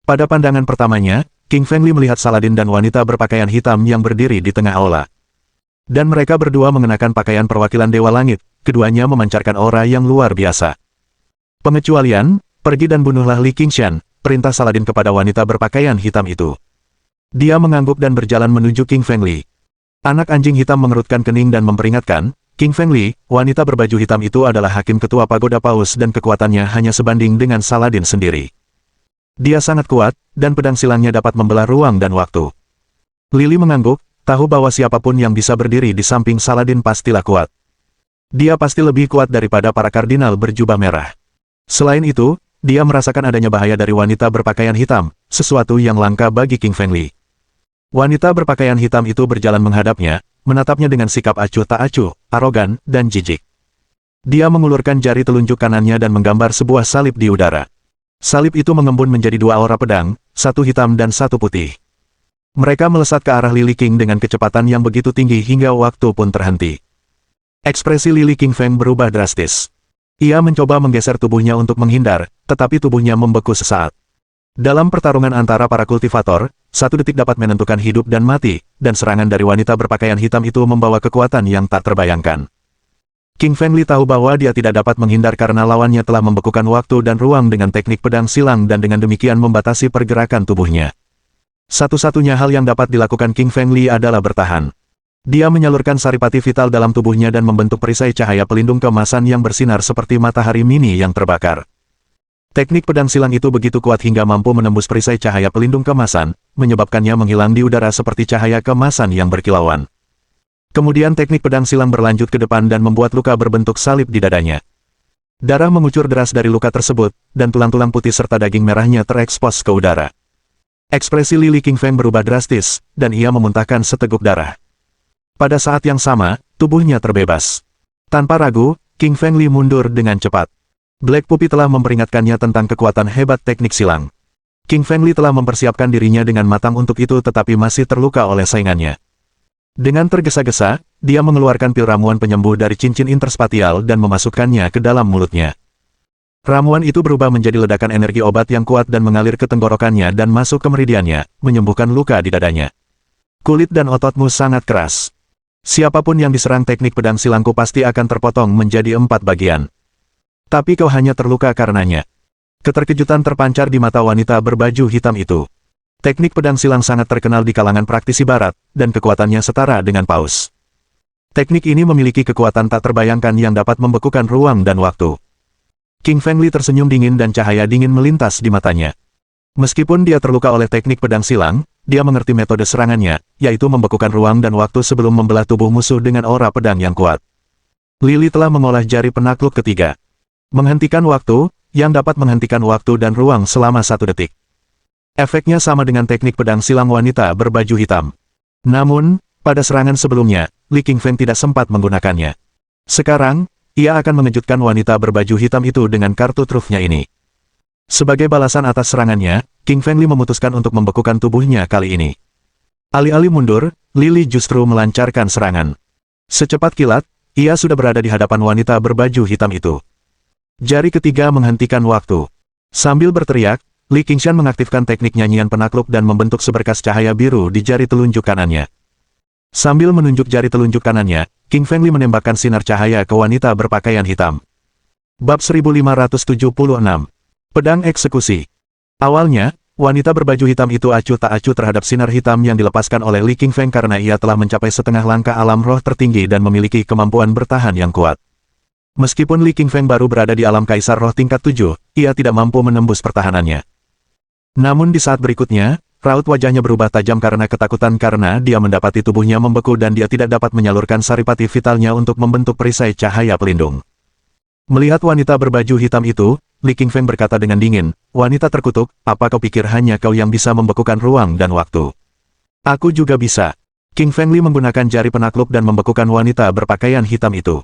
Pada pandangan pertamanya, King Feng Li melihat Saladin dan wanita berpakaian hitam yang berdiri di tengah aula. Dan mereka berdua mengenakan pakaian perwakilan Dewa Langit, keduanya memancarkan aura yang luar biasa. Pengecualian, pergi dan bunuhlah Li Qingshan, perintah Saladin kepada wanita berpakaian hitam itu. Dia mengangguk dan berjalan menuju King Feng Li. Anak anjing hitam mengerutkan kening dan memperingatkan, King Feng Li, wanita berbaju hitam itu adalah hakim ketua pagoda paus dan kekuatannya hanya sebanding dengan Saladin sendiri. Dia sangat kuat, dan pedang silangnya dapat membelah ruang dan waktu. Lily mengangguk, tahu bahwa siapapun yang bisa berdiri di samping Saladin pastilah kuat. Dia pasti lebih kuat daripada para kardinal berjubah merah. Selain itu, dia merasakan adanya bahaya dari wanita berpakaian hitam, sesuatu yang langka bagi King Feng Li. Wanita berpakaian hitam itu berjalan menghadapnya, menatapnya dengan sikap acuh tak acuh, arogan, dan jijik. Dia mengulurkan jari telunjuk kanannya dan menggambar sebuah salib di udara. Salib itu mengembun menjadi dua aura pedang, satu hitam dan satu putih. Mereka melesat ke arah Lily King dengan kecepatan yang begitu tinggi hingga waktu pun terhenti. Ekspresi Lily King Feng berubah drastis. Ia mencoba menggeser tubuhnya untuk menghindar, tetapi tubuhnya membeku sesaat. Dalam pertarungan antara para kultivator, 1 detik dapat menentukan hidup dan mati, dan serangan dari wanita berpakaian hitam itu membawa kekuatan yang tak terbayangkan. King Feng Li tahu bahwa dia tidak dapat menghindar karena lawannya telah membekukan waktu dan ruang dengan teknik pedang silang dan dengan demikian membatasi pergerakan tubuhnya. Satu-satunya hal yang dapat dilakukan King Feng Li adalah bertahan. Dia menyalurkan saripati vital dalam tubuhnya dan membentuk perisai cahaya pelindung keemasan yang bersinar seperti matahari mini yang terbakar. Teknik pedang silang itu begitu kuat hingga mampu menembus perisai cahaya pelindung keemasan, menyebabkannya menghilang di udara seperti cahaya keemasan yang berkilauan. Kemudian teknik pedang silang berlanjut ke depan dan membuat luka berbentuk salib di dadanya. Darah mengucur deras dari luka tersebut, dan tulang-tulang putih serta daging merahnya terekspos ke udara. Ekspresi Lily King Feng berubah drastis, dan ia memuntahkan seteguk darah. Pada saat yang sama, tubuhnya terbebas. Tanpa ragu, King Feng Li mundur dengan cepat. Black Puppy telah memperingatkannya tentang kekuatan hebat teknik silang. King Feng Li telah mempersiapkan dirinya dengan matang untuk itu tetapi masih terluka oleh saingannya. Dengan tergesa-gesa, dia mengeluarkan pil ramuan penyembuh dari cincin interspatial dan memasukkannya ke dalam mulutnya. Ramuan itu berubah menjadi ledakan energi obat yang kuat dan mengalir ke tenggorokannya dan masuk ke meridiannya, menyembuhkan luka di dadanya. Kulit dan ototmu sangat keras. Siapapun yang diserang teknik pedang silangku pasti akan terpotong menjadi 4 bagian. Tapi kau hanya terluka karenanya. Keterkejutan terpancar di mata wanita berbaju hitam itu. Teknik pedang silang sangat terkenal di kalangan praktisi barat, dan kekuatannya setara dengan paus. Teknik ini memiliki kekuatan tak terbayangkan yang dapat membekukan ruang dan waktu. King Feng Li tersenyum dingin dan cahaya dingin melintas di matanya. Meskipun dia terluka oleh teknik pedang silang, dia mengerti metode serangannya, yaitu membekukan ruang dan waktu sebelum membelah tubuh musuh dengan aura pedang yang kuat. Lily telah mengolah jari penakluk ketiga. Menghentikan waktu, yang dapat menghentikan waktu dan ruang selama 1 detik. Efeknya sama dengan teknik pedang silang wanita berbaju hitam. Namun, pada serangan sebelumnya, Li King Feng tidak sempat menggunakannya. Sekarang, ia akan mengejutkan wanita berbaju hitam itu dengan kartu trufnya ini. Sebagai balasan atas serangannya, King Feng Li memutuskan untuk membekukan tubuhnya kali ini. Alih-alih mundur, Lily justru melancarkan serangan. Secepat kilat, ia sudah berada di hadapan wanita berbaju hitam itu. Jari ketiga menghentikan waktu. Sambil berteriak, Li Qingshan mengaktifkan teknik nyanyian penakluk dan membentuk seberkas cahaya biru di jari telunjuk kanannya. Sambil menunjuk jari telunjuk kanannya, King Feng Li menembakkan sinar cahaya ke wanita berpakaian hitam. Bab 1576. Pedang Eksekusi. Awalnya, wanita berbaju hitam itu acuh tak acuh terhadap sinar hitam yang dilepaskan oleh Li King Feng karena ia telah mencapai setengah langkah alam roh tertinggi dan memiliki kemampuan bertahan yang kuat. Meskipun Li King Feng baru berada di alam kaisar roh tingkat 7, ia tidak mampu menembus pertahanannya. Namun di saat berikutnya, raut wajahnya berubah tajam karena ketakutan karena dia mendapati tubuhnya membeku dan dia tidak dapat menyalurkan saripati vitalnya untuk membentuk perisai cahaya pelindung. Melihat wanita berbaju hitam itu, Li Qingfeng berkata dengan dingin, "Wanita terkutuk, apa kau pikir hanya kau yang bisa membekukan ruang dan waktu? Aku juga bisa." King Feng Li menggunakan jari penakluk dan membekukan wanita berpakaian hitam itu.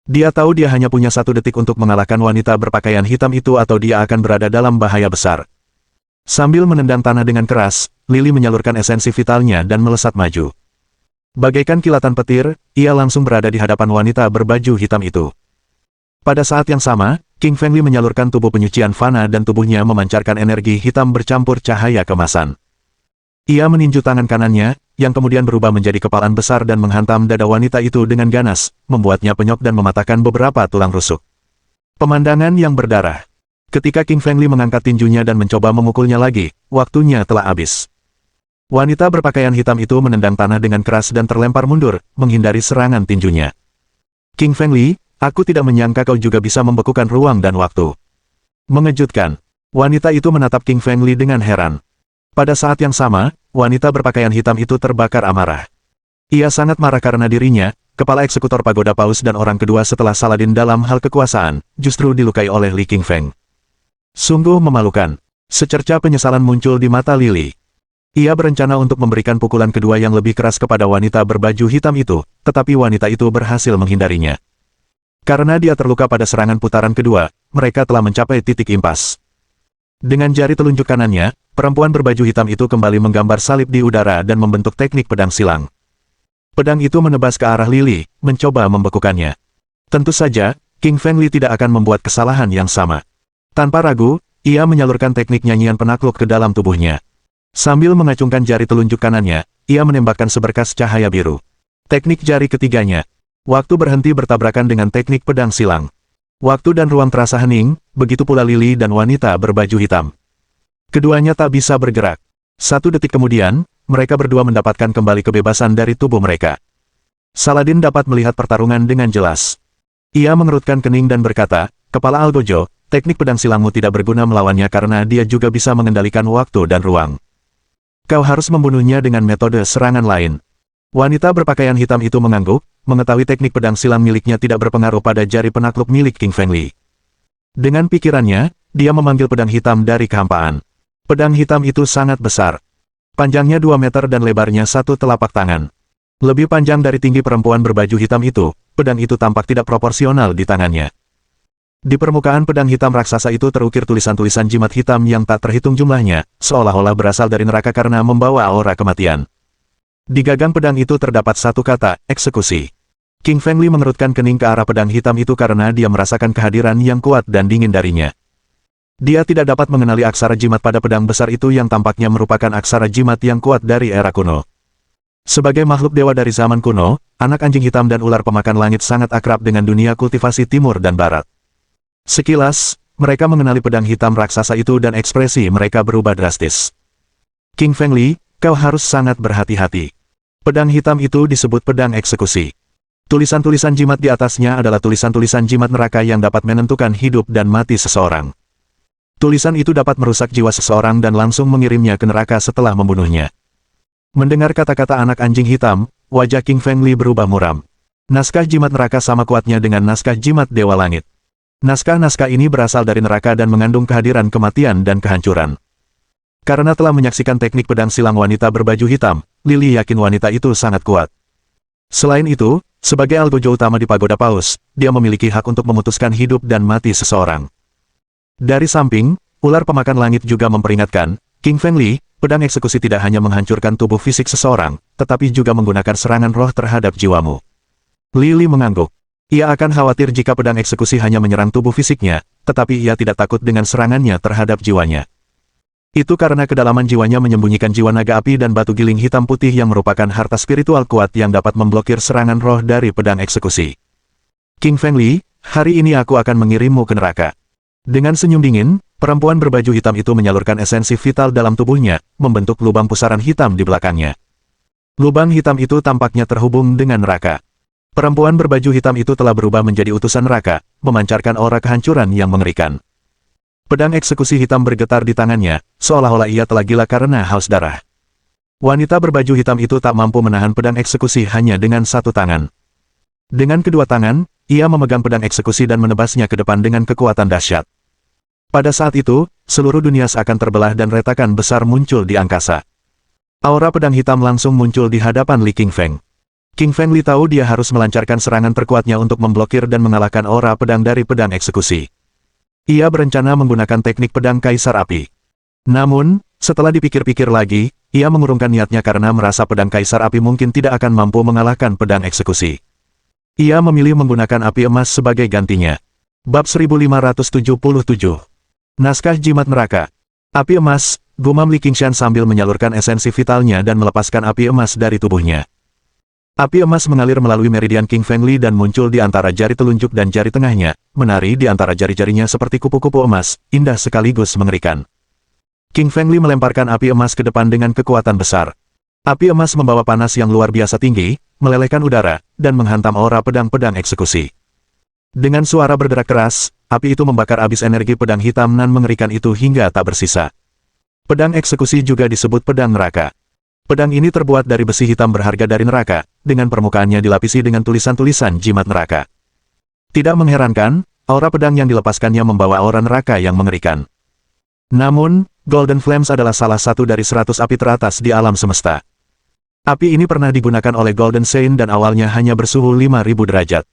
Dia tahu dia hanya punya 1 detik untuk mengalahkan wanita berpakaian hitam itu atau dia akan berada dalam bahaya besar. Sambil menendang tanah dengan keras, Lili menyalurkan esensi vitalnya dan melesat maju. Bagaikan kilatan petir, ia langsung berada di hadapan wanita berbaju hitam itu. Pada saat yang sama, King Feng Li menyalurkan tubuh penyucian fana dan tubuhnya memancarkan energi hitam bercampur cahaya kemasan. Ia meninju tangan kanannya, yang kemudian berubah menjadi kepalan besar dan menghantam dada wanita itu dengan ganas, membuatnya penyok dan mematahkan beberapa tulang rusuk. Pemandangan yang berdarah. Ketika King Feng Li mengangkat tinjunya dan mencoba memukulnya lagi, waktunya telah habis. Wanita berpakaian hitam itu menendang tanah dengan keras dan terlempar mundur, menghindari serangan tinjunya. King Feng Li, aku tidak menyangka kau juga bisa membekukan ruang dan waktu. Mengejutkan. Wanita itu menatap King Feng Li dengan heran. Pada saat yang sama, wanita berpakaian hitam itu terbakar amarah. Ia sangat marah karena dirinya, kepala eksekutor pagoda paus dan orang kedua setelah Saladin dalam hal kekuasaan, justru dilukai oleh Li Qingfeng. Sungguh memalukan. Secerca penyesalan muncul di mata Lili. Ia berencana untuk memberikan pukulan kedua yang lebih keras kepada wanita berbaju hitam itu, tetapi wanita itu berhasil menghindarinya. Karena dia terluka pada serangan putaran kedua, mereka telah mencapai titik impas. Dengan jari telunjuk kanannya, perempuan berbaju hitam itu kembali menggambar salib di udara dan membentuk teknik pedang silang. Pedang itu menebas ke arah Lili, mencoba membekukannya. Tentu saja, King Feng Li tidak akan membuat kesalahan yang sama. Tanpa ragu, ia menyalurkan teknik nyanyian penakluk ke dalam tubuhnya. Sambil mengacungkan jari telunjuk kanannya, ia menembakkan seberkas cahaya biru. Teknik jari ketiganya. Waktu berhenti bertabrakan dengan teknik pedang silang. Waktu dan ruang terasa hening, begitu pula Lili dan wanita berbaju hitam. Keduanya tak bisa bergerak. 1 detik kemudian, mereka berdua mendapatkan kembali kebebasan dari tubuh mereka. Saladin dapat melihat pertarungan dengan jelas. Ia mengerutkan kening dan berkata, "Kepala Algojo, teknik pedang silangmu tidak berguna melawannya karena dia juga bisa mengendalikan waktu dan ruang. Kau harus membunuhnya dengan metode serangan lain." Wanita berpakaian hitam itu mengangguk, mengetahui teknik pedang silang miliknya tidak berpengaruh pada jari penakluk milik King Feng Li. Dengan pikirannya, dia memanggil pedang hitam dari kehampaan. Pedang hitam itu sangat besar. Panjangnya 2 meter dan lebarnya 1 telapak tangan. Lebih panjang dari tinggi perempuan berbaju hitam itu, pedang itu tampak tidak proporsional di tangannya. Di permukaan pedang hitam raksasa itu terukir tulisan-tulisan jimat hitam yang tak terhitung jumlahnya, seolah-olah berasal dari neraka karena membawa aura kematian. Di gagang pedang itu terdapat 1 kata, eksekusi. King Feng Li mengerutkan kening ke arah pedang hitam itu karena dia merasakan kehadiran yang kuat dan dingin darinya. Dia tidak dapat mengenali aksara jimat pada pedang besar itu yang tampaknya merupakan aksara jimat yang kuat dari era kuno. Sebagai makhluk dewa dari zaman kuno, anak anjing hitam dan ular pemakan langit sangat akrab dengan dunia kultivasi timur dan barat. Sekilas, mereka mengenali pedang hitam raksasa itu dan ekspresi mereka berubah drastis. King Feng Li, kau harus sangat berhati-hati. Pedang hitam itu disebut pedang eksekusi. Tulisan-tulisan jimat di atasnya adalah tulisan-tulisan jimat neraka yang dapat menentukan hidup dan mati seseorang. Tulisan itu dapat merusak jiwa seseorang dan langsung mengirimnya ke neraka setelah membunuhnya. Mendengar kata-kata anak anjing hitam, wajah King Feng Li berubah muram. Naskah jimat neraka sama kuatnya dengan naskah jimat Dewa Langit. Naskah-naskah ini berasal dari neraka dan mengandung kehadiran kematian dan kehancuran. Karena telah menyaksikan teknik pedang silang wanita berbaju hitam, Lili yakin wanita itu sangat kuat. Selain itu, sebagai algojo utama di Pagoda Paus, dia memiliki hak untuk memutuskan hidup dan mati seseorang. Dari samping, ular pemakan langit juga memperingatkan, King Feng Li, pedang eksekusi tidak hanya menghancurkan tubuh fisik seseorang, tetapi juga menggunakan serangan roh terhadap jiwamu. Lili mengangguk. Ia akan khawatir jika pedang eksekusi hanya menyerang tubuh fisiknya, tetapi ia tidak takut dengan serangannya terhadap jiwanya. Itu karena kedalaman jiwanya menyembunyikan jiwa naga api dan batu giling hitam putih yang merupakan harta spiritual kuat yang dapat memblokir serangan roh dari pedang eksekusi. King Feng Li, hari ini aku akan mengirimmu ke neraka. Dengan senyum dingin, perempuan berbaju hitam itu menyalurkan esensi vital dalam tubuhnya, membentuk lubang pusaran hitam di belakangnya. Lubang hitam itu tampaknya terhubung dengan neraka. Perempuan berbaju hitam itu telah berubah menjadi utusan neraka, memancarkan aura kehancuran yang mengerikan. Pedang eksekusi hitam bergetar di tangannya, seolah-olah ia telah gila karena haus darah. Wanita berbaju hitam itu tak mampu menahan pedang eksekusi hanya dengan satu tangan. Dengan kedua tangan, ia memegang pedang eksekusi dan menebasnya ke depan dengan kekuatan dahsyat. Pada saat itu, seluruh dunia seakan terbelah dan retakan besar muncul di angkasa. Aura pedang hitam langsung muncul di hadapan Li Qingfeng. Qingfeng Li tahu dia harus melancarkan serangan terkuatnya untuk memblokir dan mengalahkan aura pedang dari pedang eksekusi. Ia berencana menggunakan teknik pedang Kaisar Api. Namun, setelah dipikir-pikir lagi, ia mengurungkan niatnya karena merasa pedang Kaisar Api mungkin tidak akan mampu mengalahkan pedang eksekusi. Ia memilih menggunakan api emas sebagai gantinya. Bab 1577. Naskah Jimat Neraka. Api emas, gumam Li Qingshan sambil menyalurkan esensi vitalnya dan melepaskan api emas dari tubuhnya. Api emas mengalir melalui meridian Qingfeng Li dan muncul di antara jari telunjuk dan jari tengahnya, menari di antara jari-jarinya seperti kupu-kupu emas, indah sekaligus mengerikan. Qingfeng Li melemparkan api emas ke depan dengan kekuatan besar. Api emas membawa panas yang luar biasa tinggi, melelehkan udara, dan menghantam aura pedang-pedang eksekusi. Dengan suara berderak keras, api itu membakar habis energi pedang hitam nan mengerikan itu hingga tak bersisa. Pedang eksekusi juga disebut pedang neraka. Pedang ini terbuat dari besi hitam berharga dari neraka, dengan permukaannya dilapisi dengan tulisan-tulisan jimat neraka. Tidak mengherankan, aura pedang yang dilepaskannya membawa aura neraka yang mengerikan. Namun, Golden Flames adalah salah satu dari 100 api teratas di alam semesta. Api ini pernah digunakan oleh Golden Saint dan awalnya hanya bersuhu 5000 derajat.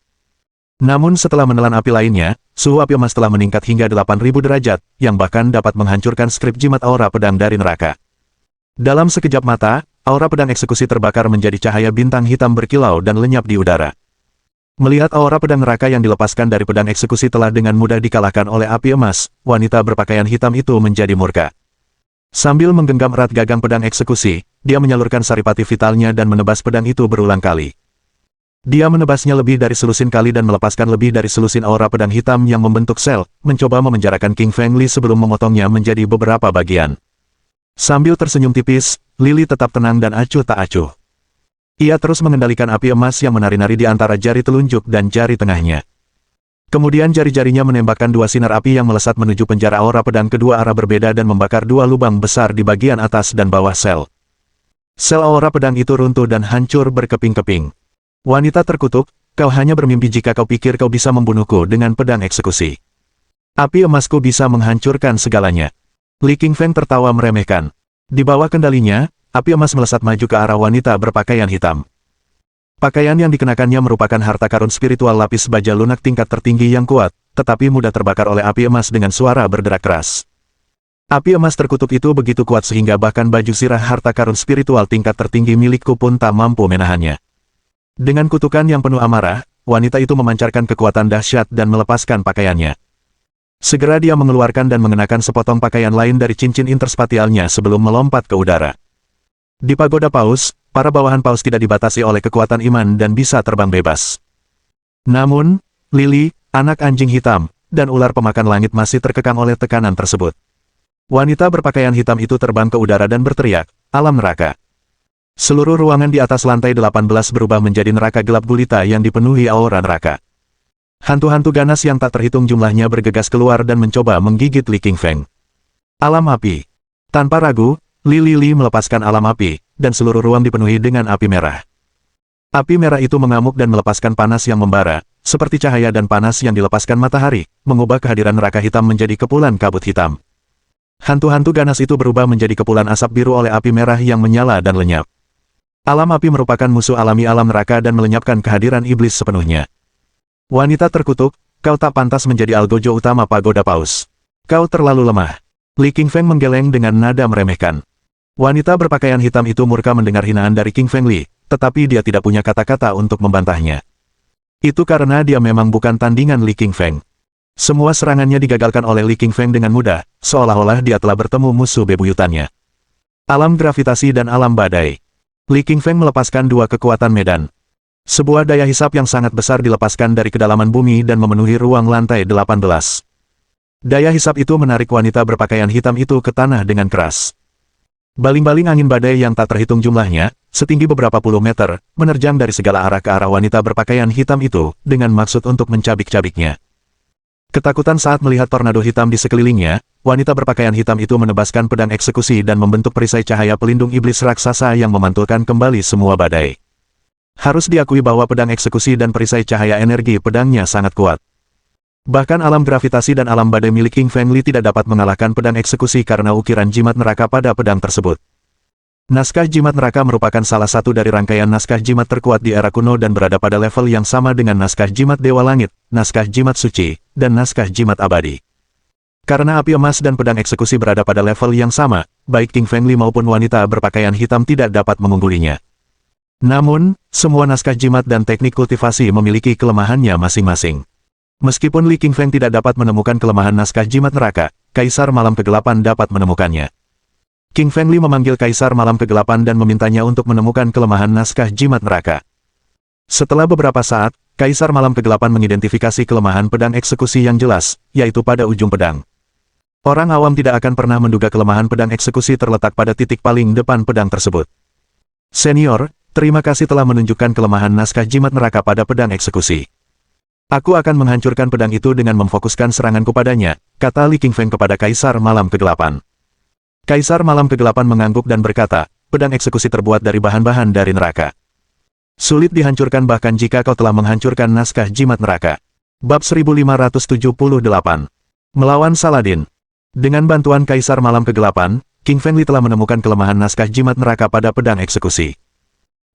Namun setelah menelan api lainnya, suhu api emas telah meningkat hingga 8000 derajat, yang bahkan dapat menghancurkan skrip jimat aura pedang dari neraka. Dalam sekejap mata, aura pedang eksekusi terbakar menjadi cahaya bintang hitam berkilau dan lenyap di udara. Melihat aura pedang neraka yang dilepaskan dari pedang eksekusi telah dengan mudah dikalahkan oleh api emas, wanita berpakaian hitam itu menjadi murka. Sambil menggenggam erat gagang pedang eksekusi, dia menyalurkan saripati vitalnya dan menebas pedang itu berulang kali. Dia menebasnya lebih dari selusin kali dan melepaskan lebih dari selusin aura pedang hitam yang membentuk sel, mencoba memenjarakan Qingfeng Li sebelum memotongnya menjadi beberapa bagian. Sambil tersenyum tipis, Lili tetap tenang dan acuh tak acuh. Ia terus mengendalikan api emas yang menari-nari di antara jari telunjuk dan jari tengahnya. Kemudian jari-jarinya menembakkan dua sinar api yang melesat menuju penjara aura pedang kedua arah berbeda dan membakar dua lubang besar di bagian atas dan bawah sel. Sel aura pedang itu runtuh dan hancur berkeping-keping. Wanita terkutuk, kau hanya bermimpi jika kau pikir kau bisa membunuhku dengan pedang eksekusi. Api emasku bisa menghancurkan segalanya. Li Qingfeng tertawa meremehkan. Di bawah kendalinya, api emas melesat maju ke arah wanita berpakaian hitam. Pakaian yang dikenakannya merupakan harta karun spiritual lapis baja lunak tingkat tertinggi yang kuat, tetapi mudah terbakar oleh api emas dengan suara berderak keras. Api emas terkutuk itu begitu kuat sehingga bahkan baju sirah harta karun spiritual tingkat tertinggi milikku pun tak mampu menahannya. Dengan kutukan yang penuh amarah, wanita itu memancarkan kekuatan dahsyat dan melepaskan pakaiannya. Segera dia mengeluarkan dan mengenakan sepotong pakaian lain dari cincin interspatialnya sebelum melompat ke udara. Di pagoda paus, para bawahan paus tidak dibatasi oleh kekuatan iman dan bisa terbang bebas. Namun, Lili, anak anjing hitam, dan ular pemakan langit masih terkekang oleh tekanan tersebut. Wanita berpakaian hitam itu terbang ke udara dan berteriak, "Alam neraka!" Seluruh ruangan di atas lantai 18 berubah menjadi neraka gelap gulita yang dipenuhi aura neraka. Hantu-hantu ganas yang tak terhitung jumlahnya bergegas keluar dan mencoba menggigit Li Qingfeng. Alam api. Tanpa ragu, Li melepaskan alam api, dan seluruh ruang dipenuhi dengan api merah. Api merah itu mengamuk dan melepaskan panas yang membara, seperti cahaya dan panas yang dilepaskan matahari, mengubah kehadiran neraka hitam menjadi kepulan kabut hitam. Hantu-hantu ganas itu berubah menjadi kepulan asap biru oleh api merah yang menyala dan lenyap. Alam api merupakan musuh alami alam neraka dan melenyapkan kehadiran iblis sepenuhnya. Wanita terkutuk, kau tak pantas menjadi algojo utama pagoda paus. Kau terlalu lemah. Li Qingfeng menggeleng dengan nada meremehkan. Wanita berpakaian hitam itu murka mendengar hinaan dari Qingfeng Li, tetapi dia tidak punya kata-kata untuk membantahnya. Itu karena dia memang bukan tandingan Li Qingfeng. Semua serangannya digagalkan oleh Li Qingfeng dengan mudah, seolah-olah dia telah bertemu musuh bebuyutannya. Alam gravitasi dan alam badai. Li Qingfeng melepaskan dua kekuatan medan. Sebuah daya hisap yang sangat besar dilepaskan dari kedalaman bumi dan memenuhi ruang lantai 18. Daya hisap itu menarik wanita berpakaian hitam itu ke tanah dengan keras. Baling-baling angin badai yang tak terhitung jumlahnya, setinggi beberapa puluh meter, menerjang dari segala arah ke arah wanita berpakaian hitam itu, dengan maksud untuk mencabik-cabiknya. Ketakutan saat melihat tornado hitam di sekelilingnya, wanita berpakaian hitam itu menebaskan pedang eksekusi dan membentuk perisai cahaya pelindung iblis raksasa yang memantulkan kembali semua badai. Harus diakui bahwa pedang eksekusi dan perisai cahaya energi pedangnya sangat kuat. Bahkan alam gravitasi dan alam badai milik King Feng Li tidak dapat mengalahkan pedang eksekusi karena ukiran jimat neraka pada pedang tersebut. Naskah jimat neraka merupakan salah satu dari rangkaian naskah jimat terkuat di era kuno dan berada pada level yang sama dengan naskah jimat Dewa Langit, naskah jimat suci, dan naskah jimat abadi. Karena api emas dan pedang eksekusi berada pada level yang sama, baik King Feng Li maupun wanita berpakaian hitam tidak dapat mengunggulinya. Namun, semua naskah jimat dan teknik kultivasi memiliki kelemahannya masing-masing. Meskipun Li King Feng tidak dapat menemukan kelemahan naskah jimat neraka, Kaisar Malam Kegelapan dapat menemukannya. King Feng Li memanggil Kaisar Malam Kegelapan dan memintanya untuk menemukan kelemahan naskah jimat neraka. Setelah beberapa saat, Kaisar Malam Kegelapan mengidentifikasi kelemahan pedang eksekusi yang jelas, yaitu pada ujung pedang. Orang awam tidak akan pernah menduga kelemahan pedang eksekusi terletak pada titik paling depan pedang tersebut. Senior, terima kasih telah menunjukkan kelemahan naskah jimat neraka pada pedang eksekusi. Aku akan menghancurkan pedang itu dengan memfokuskan seranganku padanya, kata Li King Feng kepada Kaisar Malam Kegelapan. Kaisar Malam Kegelapan mengangguk dan berkata, pedang eksekusi terbuat dari bahan-bahan dari neraka. Sulit dihancurkan bahkan jika kau telah menghancurkan naskah jimat neraka. Bab 1578. Melawan Saladin. Dengan bantuan Kaisar Malam Kegelapan, King Feng Li telah menemukan kelemahan naskah jimat neraka pada pedang eksekusi.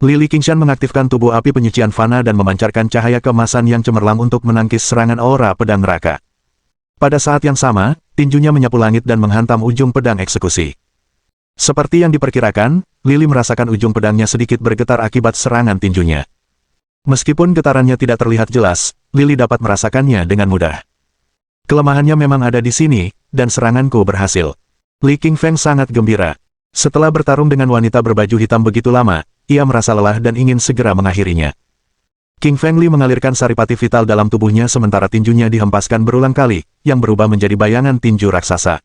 Li Qingshan mengaktifkan tubuh api penyucian fana dan memancarkan cahaya keemasan yang cemerlang untuk menangkis serangan aura pedang neraka. Pada saat yang sama, tinjunya menyapu langit dan menghantam ujung pedang eksekusi. Seperti yang diperkirakan, Lili merasakan ujung pedangnya sedikit bergetar akibat serangan tinjunya. Meskipun getarannya tidak terlihat jelas, Lili dapat merasakannya dengan mudah. Kelemahannya memang ada di sini, dan seranganku berhasil. Li King Feng sangat gembira. Setelah bertarung dengan wanita berbaju hitam begitu lama, ia merasa lelah dan ingin segera mengakhirinya. King Feng Li mengalirkan saripati vital dalam tubuhnya sementara tinjunya dihempaskan berulang kali, yang berubah menjadi bayangan tinju raksasa.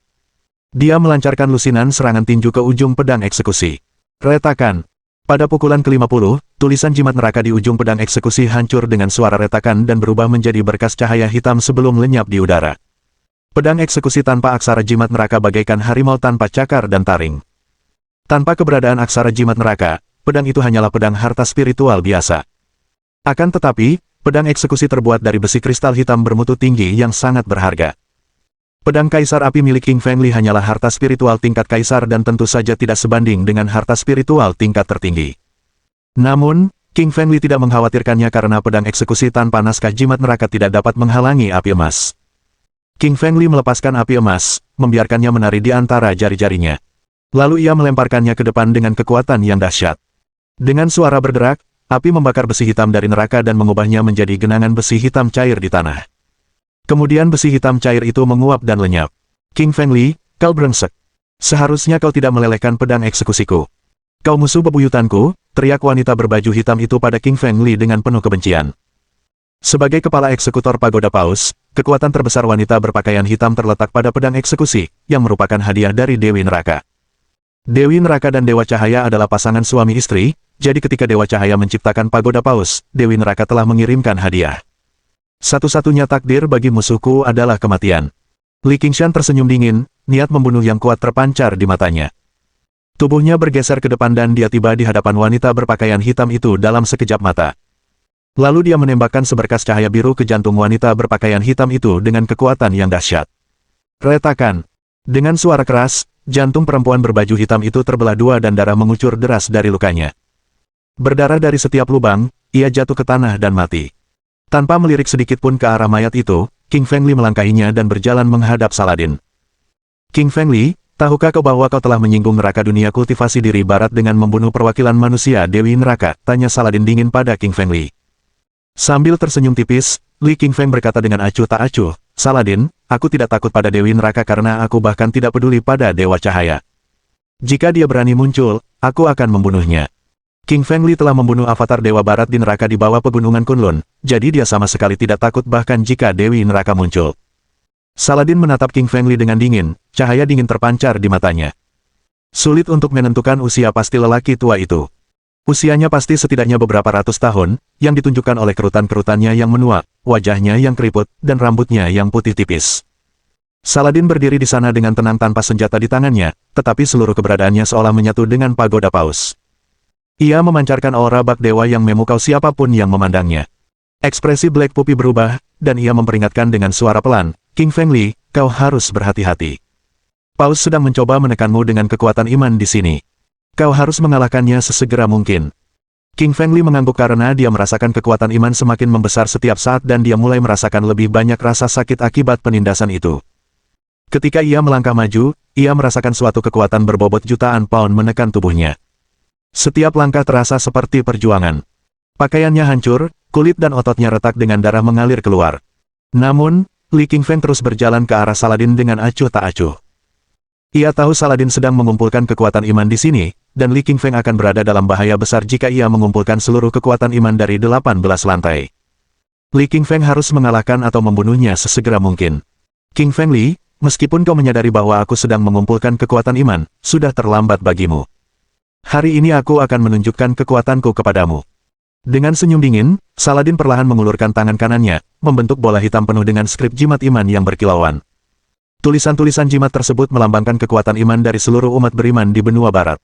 Dia melancarkan lusinan serangan tinju ke ujung pedang eksekusi. Retakan. Pada pukulan ke-50, tulisan jimat neraka di ujung pedang eksekusi hancur dengan suara retakan dan berubah menjadi berkas cahaya hitam sebelum lenyap di udara. Pedang eksekusi tanpa aksara jimat neraka bagaikan harimau tanpa cakar dan taring. Tanpa keberadaan aksara jimat neraka, pedang itu hanyalah pedang harta spiritual biasa. Akan tetapi, pedang eksekusi terbuat dari besi kristal hitam bermutu tinggi yang sangat berharga. Pedang Kaisar Api milik King Feng Li hanyalah harta spiritual tingkat Kaisar dan tentu saja tidak sebanding dengan harta spiritual tingkat tertinggi. Namun, King Feng Li tidak mengkhawatirkannya karena pedang eksekusi tanpa naskah jimat neraka tidak dapat menghalangi api emas. King Feng Li melepaskan api emas, membiarkannya menari di antara jari-jarinya. Lalu ia melemparkannya ke depan dengan kekuatan yang dahsyat. Dengan suara berderak, api membakar besi hitam dari neraka dan mengubahnya menjadi genangan besi hitam cair di tanah. Kemudian besi hitam cair itu menguap dan lenyap. King Feng Li, kau brengsek. Seharusnya kau tidak melelehkan pedang eksekusiku. Kau musuh bebuyutanku, teriak wanita berbaju hitam itu pada King Feng Li dengan penuh kebencian. Sebagai kepala eksekutor Pagoda Paus, kekuatan terbesar wanita berpakaian hitam terletak pada pedang eksekusi, yang merupakan hadiah dari Dewi Neraka. Dewi Neraka dan Dewa Cahaya adalah pasangan suami istri, jadi ketika Dewa Cahaya menciptakan Pagoda Paus, Dewi Neraka telah mengirimkan hadiah. Satu-satunya takdir bagi musuhku adalah kematian. Li Qingshan tersenyum dingin, niat membunuh yang kuat terpancar di matanya. Tubuhnya bergeser ke depan dan dia tiba di hadapan wanita berpakaian hitam itu dalam sekejap mata. Lalu dia menembakkan seberkas cahaya biru ke jantung wanita berpakaian hitam itu dengan kekuatan yang dahsyat. Retakan. Dengan suara keras, jantung perempuan berbaju hitam itu terbelah dua dan darah mengucur deras dari lukanya. Berdarah dari setiap lubang, ia jatuh ke tanah dan mati. Tanpa melirik sedikit pun ke arah mayat itu, King Feng Li melangkahinya dan berjalan menghadap Saladin. King Feng Li, tahukah kau bahwa kau telah menyinggung neraka dunia kultivasi diri barat dengan membunuh perwakilan manusia Dewi Neraka? Tanya Saladin dingin pada King Feng Li. Sambil tersenyum tipis, Li King Feng berkata dengan acuh tak acuh, Saladin, aku tidak takut pada Dewi Neraka karena aku bahkan tidak peduli pada Dewa Cahaya. Jika dia berani muncul, aku akan membunuhnya. King Feng Li telah membunuh avatar Dewa Barat di neraka di bawah pegunungan Kunlun, jadi dia sama sekali tidak takut bahkan jika Dewi Neraka muncul. Saladin menatap King Feng Li dengan dingin, cahaya dingin terpancar di matanya. Sulit untuk menentukan usia pasti lelaki tua itu. Usianya pasti setidaknya beberapa ratus tahun, yang ditunjukkan oleh kerutan-kerutannya yang menua, wajahnya yang keriput, dan rambutnya yang putih tipis. Saladin berdiri di sana dengan tenang tanpa senjata di tangannya, tetapi seluruh keberadaannya seolah menyatu dengan pagoda paus. Ia memancarkan aura bak dewa yang memukau siapapun yang memandangnya. Ekspresi Black Puppy berubah, dan ia memperingatkan dengan suara pelan, King Feng Li, kau harus berhati-hati. Paus sedang mencoba menekanmu dengan kekuatan iman di sini. Kau harus mengalahkannya sesegera mungkin. King Feng Li mengangguk karena dia merasakan kekuatan iman semakin membesar setiap saat dan dia mulai merasakan lebih banyak rasa sakit akibat penindasan itu. Ketika ia melangkah maju, ia merasakan suatu kekuatan berbobot jutaan pound menekan tubuhnya. Setiap langkah terasa seperti perjuangan. Pakaiannya hancur, kulit dan ototnya retak dengan darah mengalir keluar. Namun, Li King Feng terus berjalan ke arah Saladin dengan acuh tak acuh. Ia tahu Saladin sedang mengumpulkan kekuatan iman di sini, dan Li King Feng akan berada dalam bahaya besar jika ia mengumpulkan seluruh kekuatan iman dari 18 lantai. Li King Feng harus mengalahkan atau membunuhnya sesegera mungkin. King Feng Li, meskipun kau menyadari bahwa aku sedang mengumpulkan kekuatan iman, sudah terlambat bagimu. Hari ini aku akan menunjukkan kekuatanku kepadamu. Dengan senyum dingin, Saladin perlahan mengulurkan tangan kanannya, membentuk bola hitam penuh dengan skrip jimat iman yang berkilauan. Tulisan-tulisan jimat tersebut melambangkan kekuatan iman dari seluruh umat beriman di benua barat.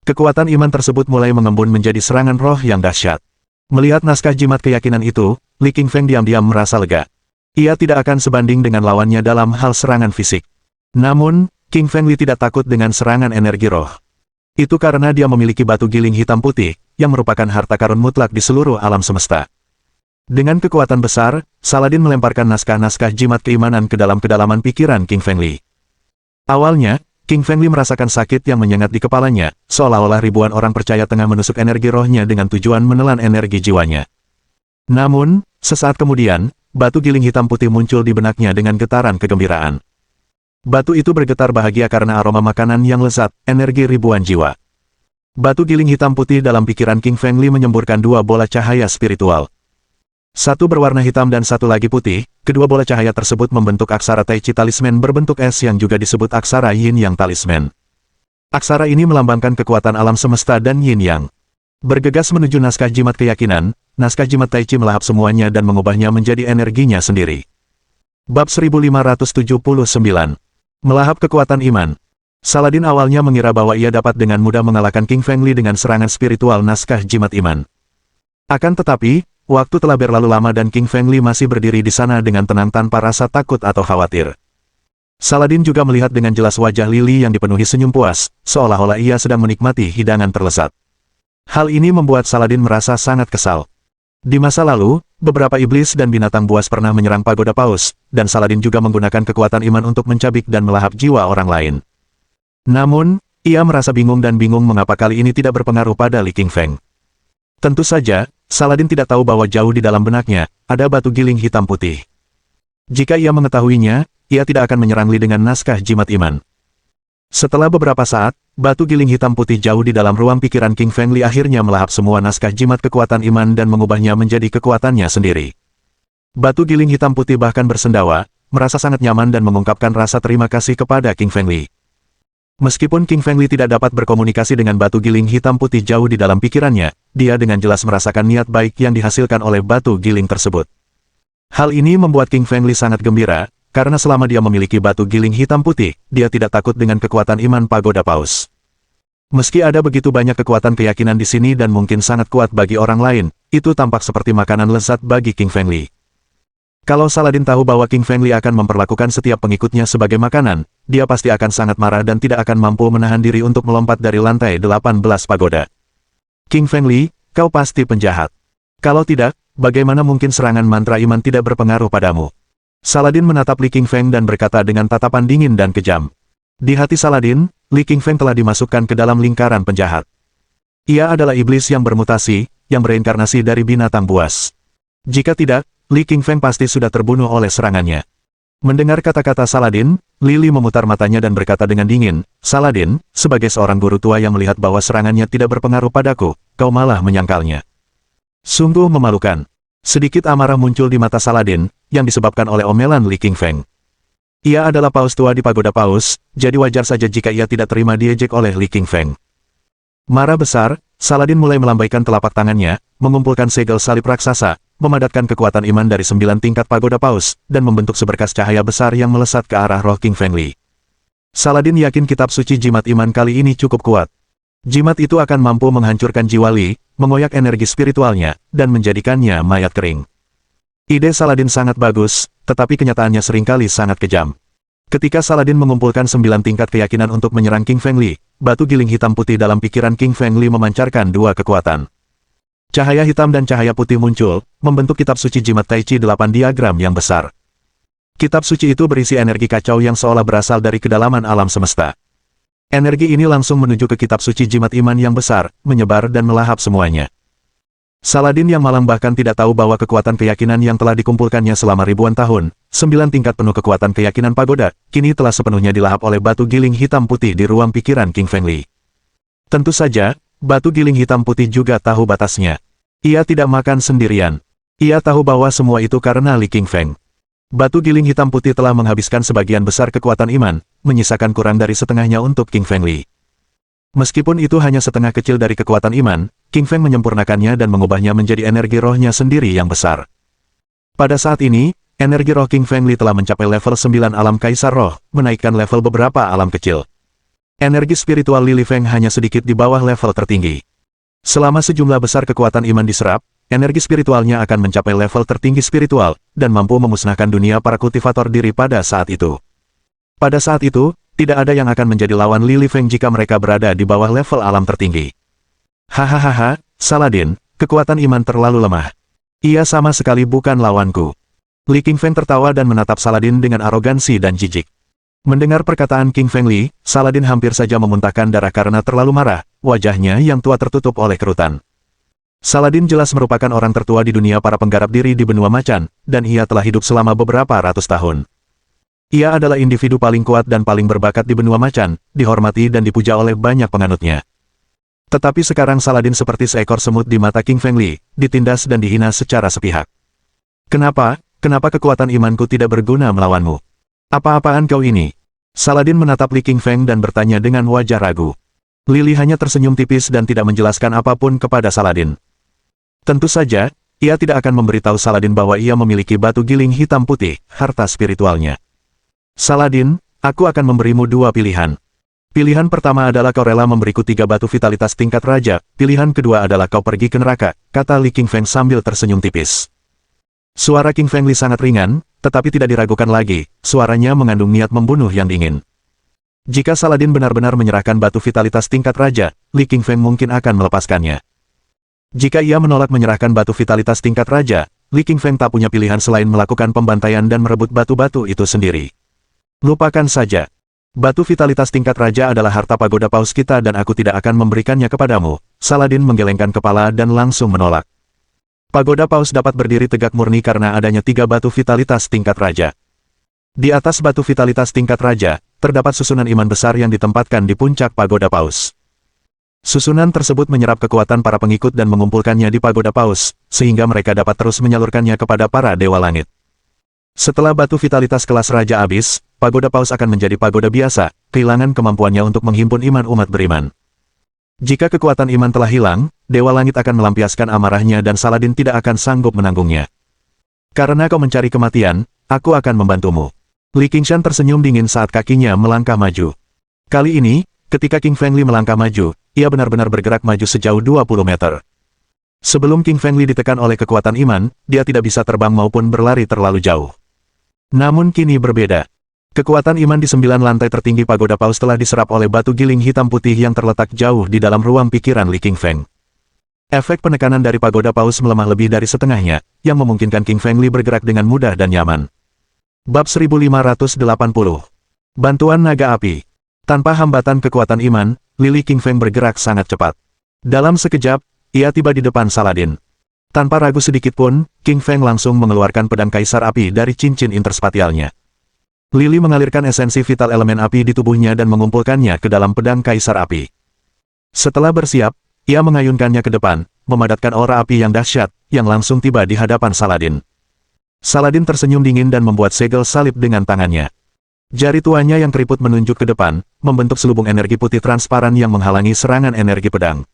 Kekuatan iman tersebut mulai mengembun menjadi serangan roh yang dahsyat. Melihat naskah jimat keyakinan itu, Li King Feng diam-diam merasa lega. Ia tidak akan sebanding dengan lawannya dalam hal serangan fisik. Namun, King Feng Li tidak takut dengan serangan energi roh. Itu karena dia memiliki batu giling hitam putih, yang merupakan harta karun mutlak di seluruh alam semesta. Dengan kekuatan besar, Saladin melemparkan naskah-naskah jimat keimanan ke dalam kedalaman pikiran King Feng Li. Awalnya, King Feng Li merasakan sakit yang menyengat di kepalanya, seolah-olah ribuan orang percaya tengah menusuk energi rohnya dengan tujuan menelan energi jiwanya. Namun, sesaat kemudian, batu giling hitam putih muncul di benaknya dengan getaran kegembiraan. Batu itu bergetar bahagia karena aroma makanan yang lezat, energi ribuan jiwa. Batu giling hitam putih dalam pikiran King Feng Li menyemburkan dua bola cahaya spiritual. Satu berwarna hitam dan satu lagi putih, kedua bola cahaya tersebut membentuk aksara Tai Chi Talisman berbentuk S yang juga disebut aksara Yin Yang Talisman. Aksara ini melambangkan kekuatan alam semesta dan Yin Yang. Bergegas menuju naskah jimat keyakinan, naskah jimat Tai Chi melahap semuanya dan mengubahnya menjadi energinya sendiri. Bab 1579. Melahap kekuatan iman. Saladin awalnya mengira bahwa ia dapat dengan mudah mengalahkan King Feng Li dengan serangan spiritual naskah jimat iman. Akan tetapi, waktu telah berlalu lama dan King Feng Li masih berdiri di sana dengan tenang tanpa rasa takut atau khawatir. Saladin juga melihat dengan jelas wajah Lily yang dipenuhi senyum puas, seolah-olah ia sedang menikmati hidangan terlezat. Hal ini membuat Saladin merasa sangat kesal. Di masa lalu, beberapa iblis dan binatang buas pernah menyerang pagoda paus, dan Saladin juga menggunakan kekuatan iman untuk mencabik dan melahap jiwa orang lain. Namun, ia merasa bingung mengapa kali ini tidak berpengaruh pada Li King Feng. Tentu saja, Saladin tidak tahu bahwa jauh di dalam benaknya, ada batu giling hitam putih. Jika ia mengetahuinya, ia tidak akan menyerang Li dengan naskah jimat iman. Setelah beberapa saat, batu giling hitam putih jauh di dalam ruang pikiran King Feng Li akhirnya melahap semua naskah jimat kekuatan iman dan mengubahnya menjadi kekuatannya sendiri. Batu giling hitam putih bahkan bersendawa, merasa sangat nyaman dan mengungkapkan rasa terima kasih kepada King Feng Li. Meskipun King Feng Li tidak dapat berkomunikasi dengan batu giling hitam putih jauh di dalam pikirannya, dia dengan jelas merasakan niat baik yang dihasilkan oleh batu giling tersebut. Hal ini membuat King Feng Li sangat gembira, karena selama dia memiliki batu giling hitam putih, dia tidak takut dengan kekuatan iman pagoda paus. Meski ada begitu banyak kekuatan keyakinan di sini dan mungkin sangat kuat bagi orang lain, itu tampak seperti makanan lezat bagi King Feng Li. Kalau Saladin tahu bahwa King Feng Li akan memperlakukan setiap pengikutnya sebagai makanan, dia pasti akan sangat marah dan tidak akan mampu menahan diri untuk melompat dari lantai 18 pagoda. King Feng Li, kau pasti penjahat. Kalau tidak, bagaimana mungkin serangan mantra iman tidak berpengaruh padamu? Saladin menatap Li King Feng dan berkata dengan tatapan dingin dan kejam. Di hati Saladin, Li King Feng telah dimasukkan ke dalam lingkaran penjahat. Ia adalah iblis yang bermutasi, yang bereinkarnasi dari binatang buas. Jika tidak, Li King Feng pasti sudah terbunuh oleh serangannya. Mendengar kata-kata Saladin, Lily memutar matanya dan berkata dengan dingin, Saladin, sebagai seorang guru tua yang melihat bahwa serangannya tidak berpengaruh padaku, kau malah menyangkalnya. Sungguh memalukan. Sedikit amarah muncul di mata Saladin, yang disebabkan oleh omelan Li King Feng. Ia adalah paus tua di pagoda paus, jadi wajar saja jika ia tidak terima diejek oleh Li King Feng. Marah besar, Saladin mulai melambaikan telapak tangannya, mengumpulkan segel salib raksasa, memadatkan kekuatan iman dari 9 tingkat pagoda paus, dan membentuk seberkas cahaya besar yang melesat ke arah roh King Feng Li. Saladin yakin kitab suci jimat iman kali ini cukup kuat. Jimat itu akan mampu menghancurkan jiwa Li, mengoyak energi spiritualnya, dan menjadikannya mayat kering. Ide Saladin sangat bagus, tetapi kenyataannya seringkali sangat kejam. Ketika Saladin mengumpulkan 9 tingkat keyakinan untuk menyerang King Feng Li, batu giling hitam putih dalam pikiran King Feng Li memancarkan 2 kekuatan. Cahaya hitam dan cahaya putih muncul, membentuk kitab suci jimat Tai Chi 8 diagram yang besar. Kitab suci itu berisi energi kacau yang seolah berasal dari kedalaman alam semesta. Energi ini langsung menuju ke kitab suci jimat iman yang besar, menyebar dan melahap semuanya. Saladin yang malang bahkan tidak tahu bahwa kekuatan keyakinan yang telah dikumpulkannya selama ribuan tahun, 9 tingkat penuh kekuatan keyakinan pagoda, kini telah sepenuhnya dilahap oleh batu giling hitam putih di ruang pikiran King Feng Li. Tentu saja, batu giling hitam putih juga tahu batasnya. Ia tidak makan sendirian. Ia tahu bahwa semua itu karena Li King Feng. Batu giling hitam putih telah menghabiskan sebagian besar kekuatan iman, menyisakan kurang dari setengahnya untuk King Feng Li. Meskipun itu hanya setengah kecil dari kekuatan iman, King Feng menyempurnakannya dan mengubahnya menjadi energi rohnya sendiri yang besar. Pada saat ini, energi roh King Feng Li telah mencapai level 9 alam kaisar roh, menaikkan level beberapa alam kecil. Energi spiritual Li Feng hanya sedikit di bawah level tertinggi. Selama sejumlah besar kekuatan iman diserap, energi spiritualnya akan mencapai level tertinggi spiritual, dan mampu memusnahkan dunia para kultivator diri pada saat itu. Pada saat itu, tidak ada yang akan menjadi lawan Li Feng jika mereka berada di bawah level alam tertinggi. Hahaha, Saladin, kekuatan iman terlalu lemah. Ia sama sekali bukan lawanku. Li King Feng tertawa dan menatap Saladin dengan arogansi dan jijik. Mendengar perkataan King Feng Li, Saladin hampir saja memuntahkan darah karena terlalu marah, wajahnya yang tua tertutup oleh kerutan. Saladin jelas merupakan orang tertua di dunia para penggarap diri di benua macan, dan ia telah hidup selama beberapa ratus tahun. Ia adalah individu paling kuat dan paling berbakat di benua macan, dihormati dan dipuja oleh banyak penganutnya. Tetapi sekarang Saladin seperti seekor semut di mata King Feng Li, ditindas dan dihina secara sepihak. Kenapa kekuatan imanku tidak berguna melawanmu? Apa-apaan kau ini? Saladin menatap Li King Feng dan bertanya dengan wajah ragu. Li hanya tersenyum tipis dan tidak menjelaskan apapun kepada Saladin. Tentu saja, ia tidak akan memberitahu Saladin bahwa ia memiliki batu giling hitam putih, harta spiritualnya. Saladin, aku akan memberimu 2 pilihan. Pilihan pertama adalah kau rela memberiku 3 batu vitalitas tingkat raja, pilihan kedua adalah kau pergi ke neraka, kata Li King Feng sambil tersenyum tipis. Suara King Feng Li sangat ringan, tetapi tidak diragukan lagi, suaranya mengandung niat membunuh yang dingin. Jika Saladin benar-benar menyerahkan batu vitalitas tingkat raja, Li King Feng mungkin akan melepaskannya. Jika ia menolak menyerahkan batu vitalitas tingkat raja, Li King Feng tak punya pilihan selain melakukan pembantaian dan merebut batu-batu itu sendiri. Lupakan saja. Batu vitalitas tingkat raja adalah harta pagoda paus kita dan aku tidak akan memberikannya kepadamu. Saladin menggelengkan kepala dan langsung menolak. Pagoda paus dapat berdiri tegak murni karena adanya 3 batu vitalitas tingkat raja. Di atas batu vitalitas tingkat raja, terdapat susunan iman besar yang ditempatkan di puncak pagoda paus. Susunan tersebut menyerap kekuatan para pengikut dan mengumpulkannya di pagoda paus, sehingga mereka dapat terus menyalurkannya kepada para dewa langit. Setelah batu vitalitas kelas raja habis, pagoda paus akan menjadi pagoda biasa, kehilangan kemampuannya untuk menghimpun iman umat beriman. Jika kekuatan iman telah hilang, dewa langit akan melampiaskan amarahnya dan Saladin tidak akan sanggup menanggungnya. Karena kau mencari kematian, aku akan membantumu. Li Qingshan tersenyum dingin saat kakinya melangkah maju. Kali ini, ketika King Feng Li melangkah maju, ia benar-benar bergerak maju sejauh 20 meter. Sebelum King Feng Li ditekan oleh kekuatan iman, dia tidak bisa terbang maupun berlari terlalu jauh. Namun kini berbeda. Kekuatan iman di 9 lantai tertinggi pagoda paus telah diserap oleh batu giling hitam putih yang terletak jauh di dalam ruang pikiran Li King Feng. Efek penekanan dari pagoda paus melemah lebih dari setengahnya, yang memungkinkan King Feng Li bergerak dengan mudah dan nyaman. Bab 1580. Bantuan naga api. Tanpa hambatan kekuatan iman, Li King Feng bergerak sangat cepat. Dalam sekejap, ia tiba di depan Saladin. Tanpa ragu sedikit pun, King Feng langsung mengeluarkan pedang kaisar api dari cincin interspatialnya. Li mengalirkan esensi vital elemen api di tubuhnya dan mengumpulkannya ke dalam pedang kaisar api. Setelah bersiap, ia mengayunkannya ke depan, memadatkan aura api yang dahsyat, yang langsung tiba di hadapan Saladin. Saladin tersenyum dingin dan membuat segel salib dengan tangannya. Jari tuanya yang keriput menunjuk ke depan, membentuk selubung energi putih transparan yang menghalangi serangan energi pedang.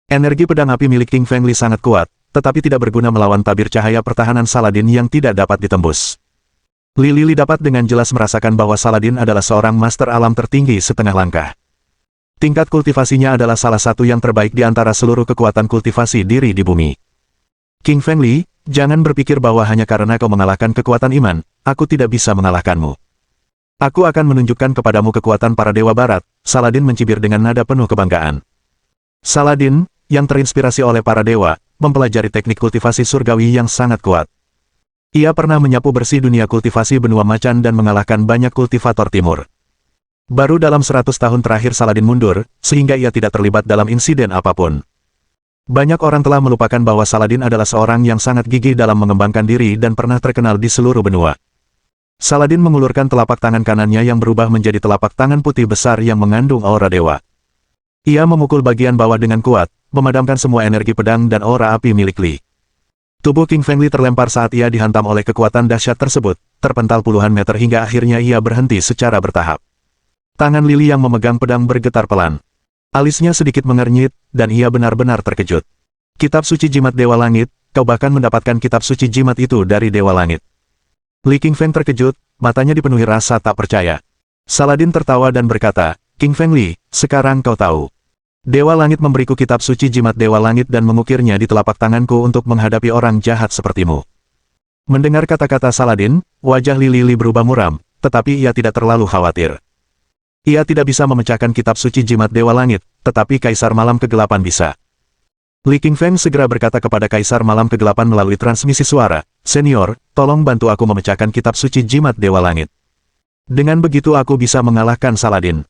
Energi pedang api milik King Feng Li sangat kuat, tetapi tidak berguna melawan tabir cahaya pertahanan Saladin yang tidak dapat ditembus. Li Li dapat dengan jelas merasakan bahwa Saladin adalah seorang master alam tertinggi setengah langkah. Tingkat kultivasinya adalah salah satu yang terbaik di antara seluruh kekuatan kultivasi diri di bumi. King Feng Li, jangan berpikir bahwa hanya karena kau mengalahkan kekuatan iman, aku tidak bisa mengalahkanmu. Aku akan menunjukkan kepadamu kekuatan para dewa barat. Saladin mencibir dengan nada penuh kebanggaan. Saladin, yang terinspirasi oleh para dewa, mempelajari teknik kultivasi surgawi yang sangat kuat. Ia pernah menyapu bersih dunia kultivasi benua macan dan mengalahkan banyak kultivator timur. Baru dalam 100 tahun terakhir Saladin mundur, sehingga ia tidak terlibat dalam insiden apapun. Banyak orang telah melupakan bahwa Saladin adalah seorang yang sangat gigih dalam mengembangkan diri dan pernah terkenal di seluruh benua. Saladin mengulurkan telapak tangan kanannya yang berubah menjadi telapak tangan putih besar yang mengandung aura dewa. Ia memukul bagian bawah dengan kuat, memadamkan semua energi pedang dan aura api milik Li. Tubuh King Feng Li terlempar saat ia dihantam oleh kekuatan dahsyat tersebut, terpental puluhan meter hingga akhirnya ia berhenti secara bertahap. Tangan Li yang memegang pedang bergetar pelan. Alisnya sedikit mengernyit, dan ia benar-benar terkejut. Kitab suci jimat Dewa Langit, kau bahkan mendapatkan kitab suci jimat itu dari Dewa Langit. Li King Feng terkejut, matanya dipenuhi rasa tak percaya. Saladin tertawa dan berkata, King Feng Li, sekarang kau tahu. Dewa Langit memberiku kitab suci jimat Dewa Langit dan mengukirnya di telapak tanganku untuk menghadapi orang jahat sepertimu. Mendengar kata-kata Saladin, wajah Li berubah muram, tetapi ia tidak terlalu khawatir. Ia tidak bisa memecahkan kitab suci jimat Dewa Langit, tetapi Kaisar Malam Kegelapan bisa. Li King Feng segera berkata kepada Kaisar Malam Kegelapan melalui transmisi suara, Senior, tolong bantu aku memecahkan kitab suci jimat Dewa Langit. Dengan begitu aku bisa mengalahkan Saladin.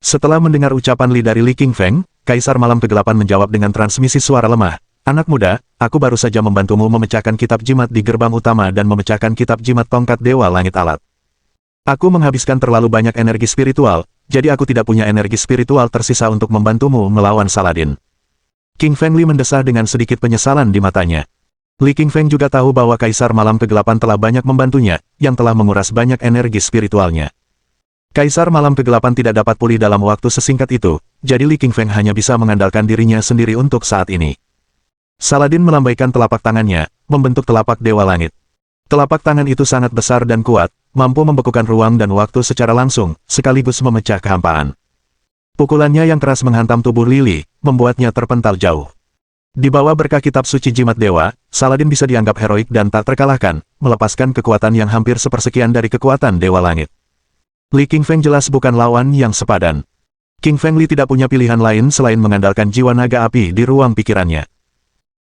Setelah mendengar ucapan Li dari Li King Feng, Kaisar Malam Kegelapan menjawab dengan transmisi suara lemah, Anak muda, aku baru saja membantumu memecahkan kitab jimat di gerbang utama dan memecahkan kitab jimat tongkat Dewa Langit alat. Aku menghabiskan terlalu banyak energi spiritual, jadi aku tidak punya energi spiritual tersisa untuk membantumu melawan Saladin. King Feng Li mendesah dengan sedikit penyesalan di matanya. Li King Feng juga tahu bahwa Kaisar Malam Kegelapan telah banyak membantunya, yang telah menguras banyak energi spiritualnya. Kaisar Malam Kegelapan tidak dapat pulih dalam waktu sesingkat itu, jadi Li King Feng hanya bisa mengandalkan dirinya sendiri untuk saat ini. Saladin melambaikan telapak tangannya, membentuk telapak Dewa Langit. Telapak tangan itu sangat besar dan kuat, mampu membekukan ruang dan waktu secara langsung, sekaligus memecah kehampaan. Pukulannya yang keras menghantam tubuh Li, membuatnya terpental jauh. Di bawah berkah kitab suci jimat dewa, Saladin bisa dianggap heroik dan tak terkalahkan, melepaskan kekuatan yang hampir sepersekian dari kekuatan Dewa Langit. Li King Feng jelas bukan lawan yang sepadan. King Feng Li tidak punya pilihan lain selain mengandalkan jiwa naga api di ruang pikirannya.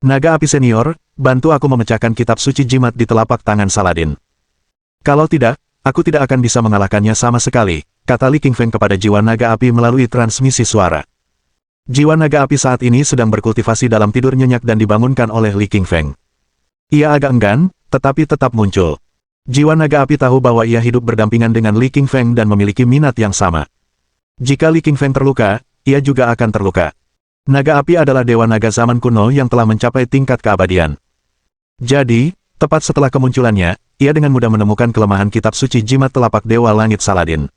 Naga api senior, bantu aku memecahkan kitab suci jimat di telapak tangan Saladin. Kalau tidak, aku tidak akan bisa mengalahkannya sama sekali, kata Li King Feng kepada jiwa naga api melalui transmisi suara. Jiwa naga api saat ini sedang berkultivasi dalam tidur nyenyak dan dibangunkan oleh Li King Feng. Ia agak enggan, tetapi tetap muncul. Jiwa naga api tahu bahwa ia hidup berdampingan dengan Li King Feng dan memiliki minat yang sama. Jika Li King Feng terluka, ia juga akan terluka. Naga api adalah dewa naga zaman kuno yang telah mencapai tingkat keabadian. Jadi, tepat setelah kemunculannya, ia dengan mudah menemukan kelemahan kitab suci jimat telapak Dewa Langit Saladin.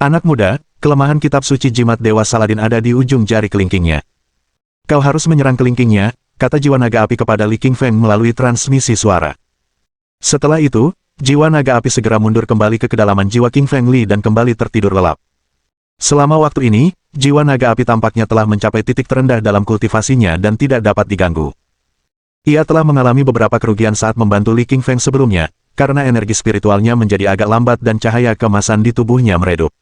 Anak muda, kelemahan kitab suci jimat Dewa Saladin ada di ujung jari kelingkingnya. Kau harus menyerang kelingkingnya, kata jiwa naga api kepada Li King Feng melalui transmisi suara. Setelah itu, jiwa naga api segera mundur kembali ke kedalaman jiwa King Feng Li dan kembali tertidur lelap. Selama waktu ini, jiwa naga api tampaknya telah mencapai titik terendah dalam kultivasinya dan tidak dapat diganggu. Ia telah mengalami beberapa kerugian saat membantu Li King Feng sebelumnya, karena energi spiritualnya menjadi agak lambat dan cahaya keemasan di tubuhnya meredup.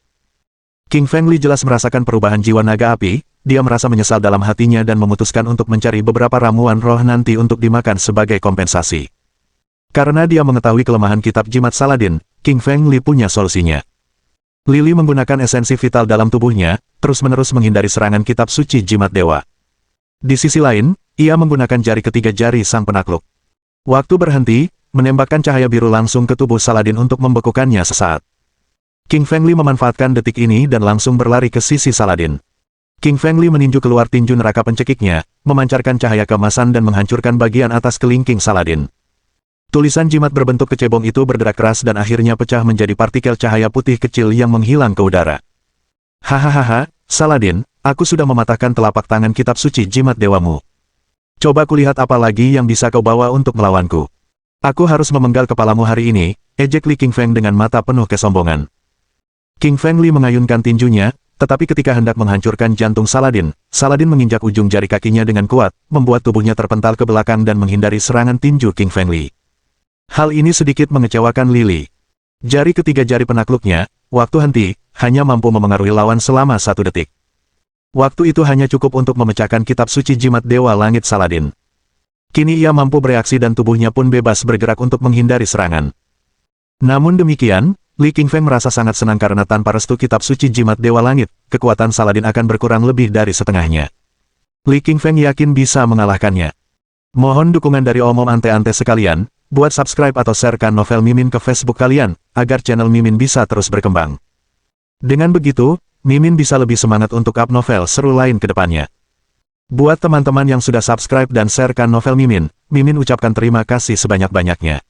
King Feng Li jelas merasakan perubahan jiwa naga api, dia merasa menyesal dalam hatinya dan memutuskan untuk mencari beberapa ramuan roh nanti untuk dimakan sebagai kompensasi. Karena dia mengetahui kelemahan kitab jimat Saladin, King Feng Li punya solusinya. Li menggunakan esensi vital dalam tubuhnya, terus-menerus menghindari serangan kitab suci jimat dewa. Di sisi lain, ia menggunakan jari ketiga jari sang penakluk. Waktu berhenti, menembakkan cahaya biru langsung ke tubuh Saladin untuk membekukannya sesaat. King Feng Li memanfaatkan detik ini dan langsung berlari ke sisi Saladin. King Feng Li meninju keluar tinju neraka pencekiknya, memancarkan cahaya keemasan dan menghancurkan bagian atas kelingking Saladin. Tulisan jimat berbentuk kecebong itu berderak keras dan akhirnya pecah menjadi partikel cahaya putih kecil yang menghilang ke udara. Hahaha, Saladin, Aku sudah mematahkan telapak tangan kitab suci jimat dewamu. Coba kulihat apa lagi yang bisa kau bawa untuk melawanku. Aku harus memenggal kepalamu hari ini, ejek Li Qingfeng dengan mata penuh kesombongan. King Feng Li mengayunkan tinjunya, tetapi ketika hendak menghancurkan jantung Saladin, Saladin menginjak ujung jari kakinya dengan kuat, membuat tubuhnya terpental ke belakang dan menghindari serangan tinju King Feng Li. Hal ini sedikit mengecewakan Lily. Jari ketiga jari penakluknya, waktu henti, hanya mampu memengaruhi lawan selama 1 detik. Waktu itu hanya cukup untuk memecahkan kitab suci jimat Dewa Langit Saladin. Kini ia mampu bereaksi dan tubuhnya pun bebas bergerak untuk menghindari serangan. Namun demikian, Li Qingfeng merasa sangat senang karena tanpa restu kitab suci jimat Dewa Langit, kekuatan Saladin akan berkurang lebih dari setengahnya. Li Qingfeng yakin bisa mengalahkannya. Mohon dukungan dari omom ante-ante sekalian, buat subscribe atau sharekan novel Mimin ke Facebook kalian, agar channel Mimin bisa terus berkembang. Dengan begitu, Mimin bisa lebih semangat untuk up novel seru lain ke depannya. Buat teman-teman yang sudah subscribe dan sharekan novel Mimin, Mimin ucapkan terima kasih sebanyak-banyaknya.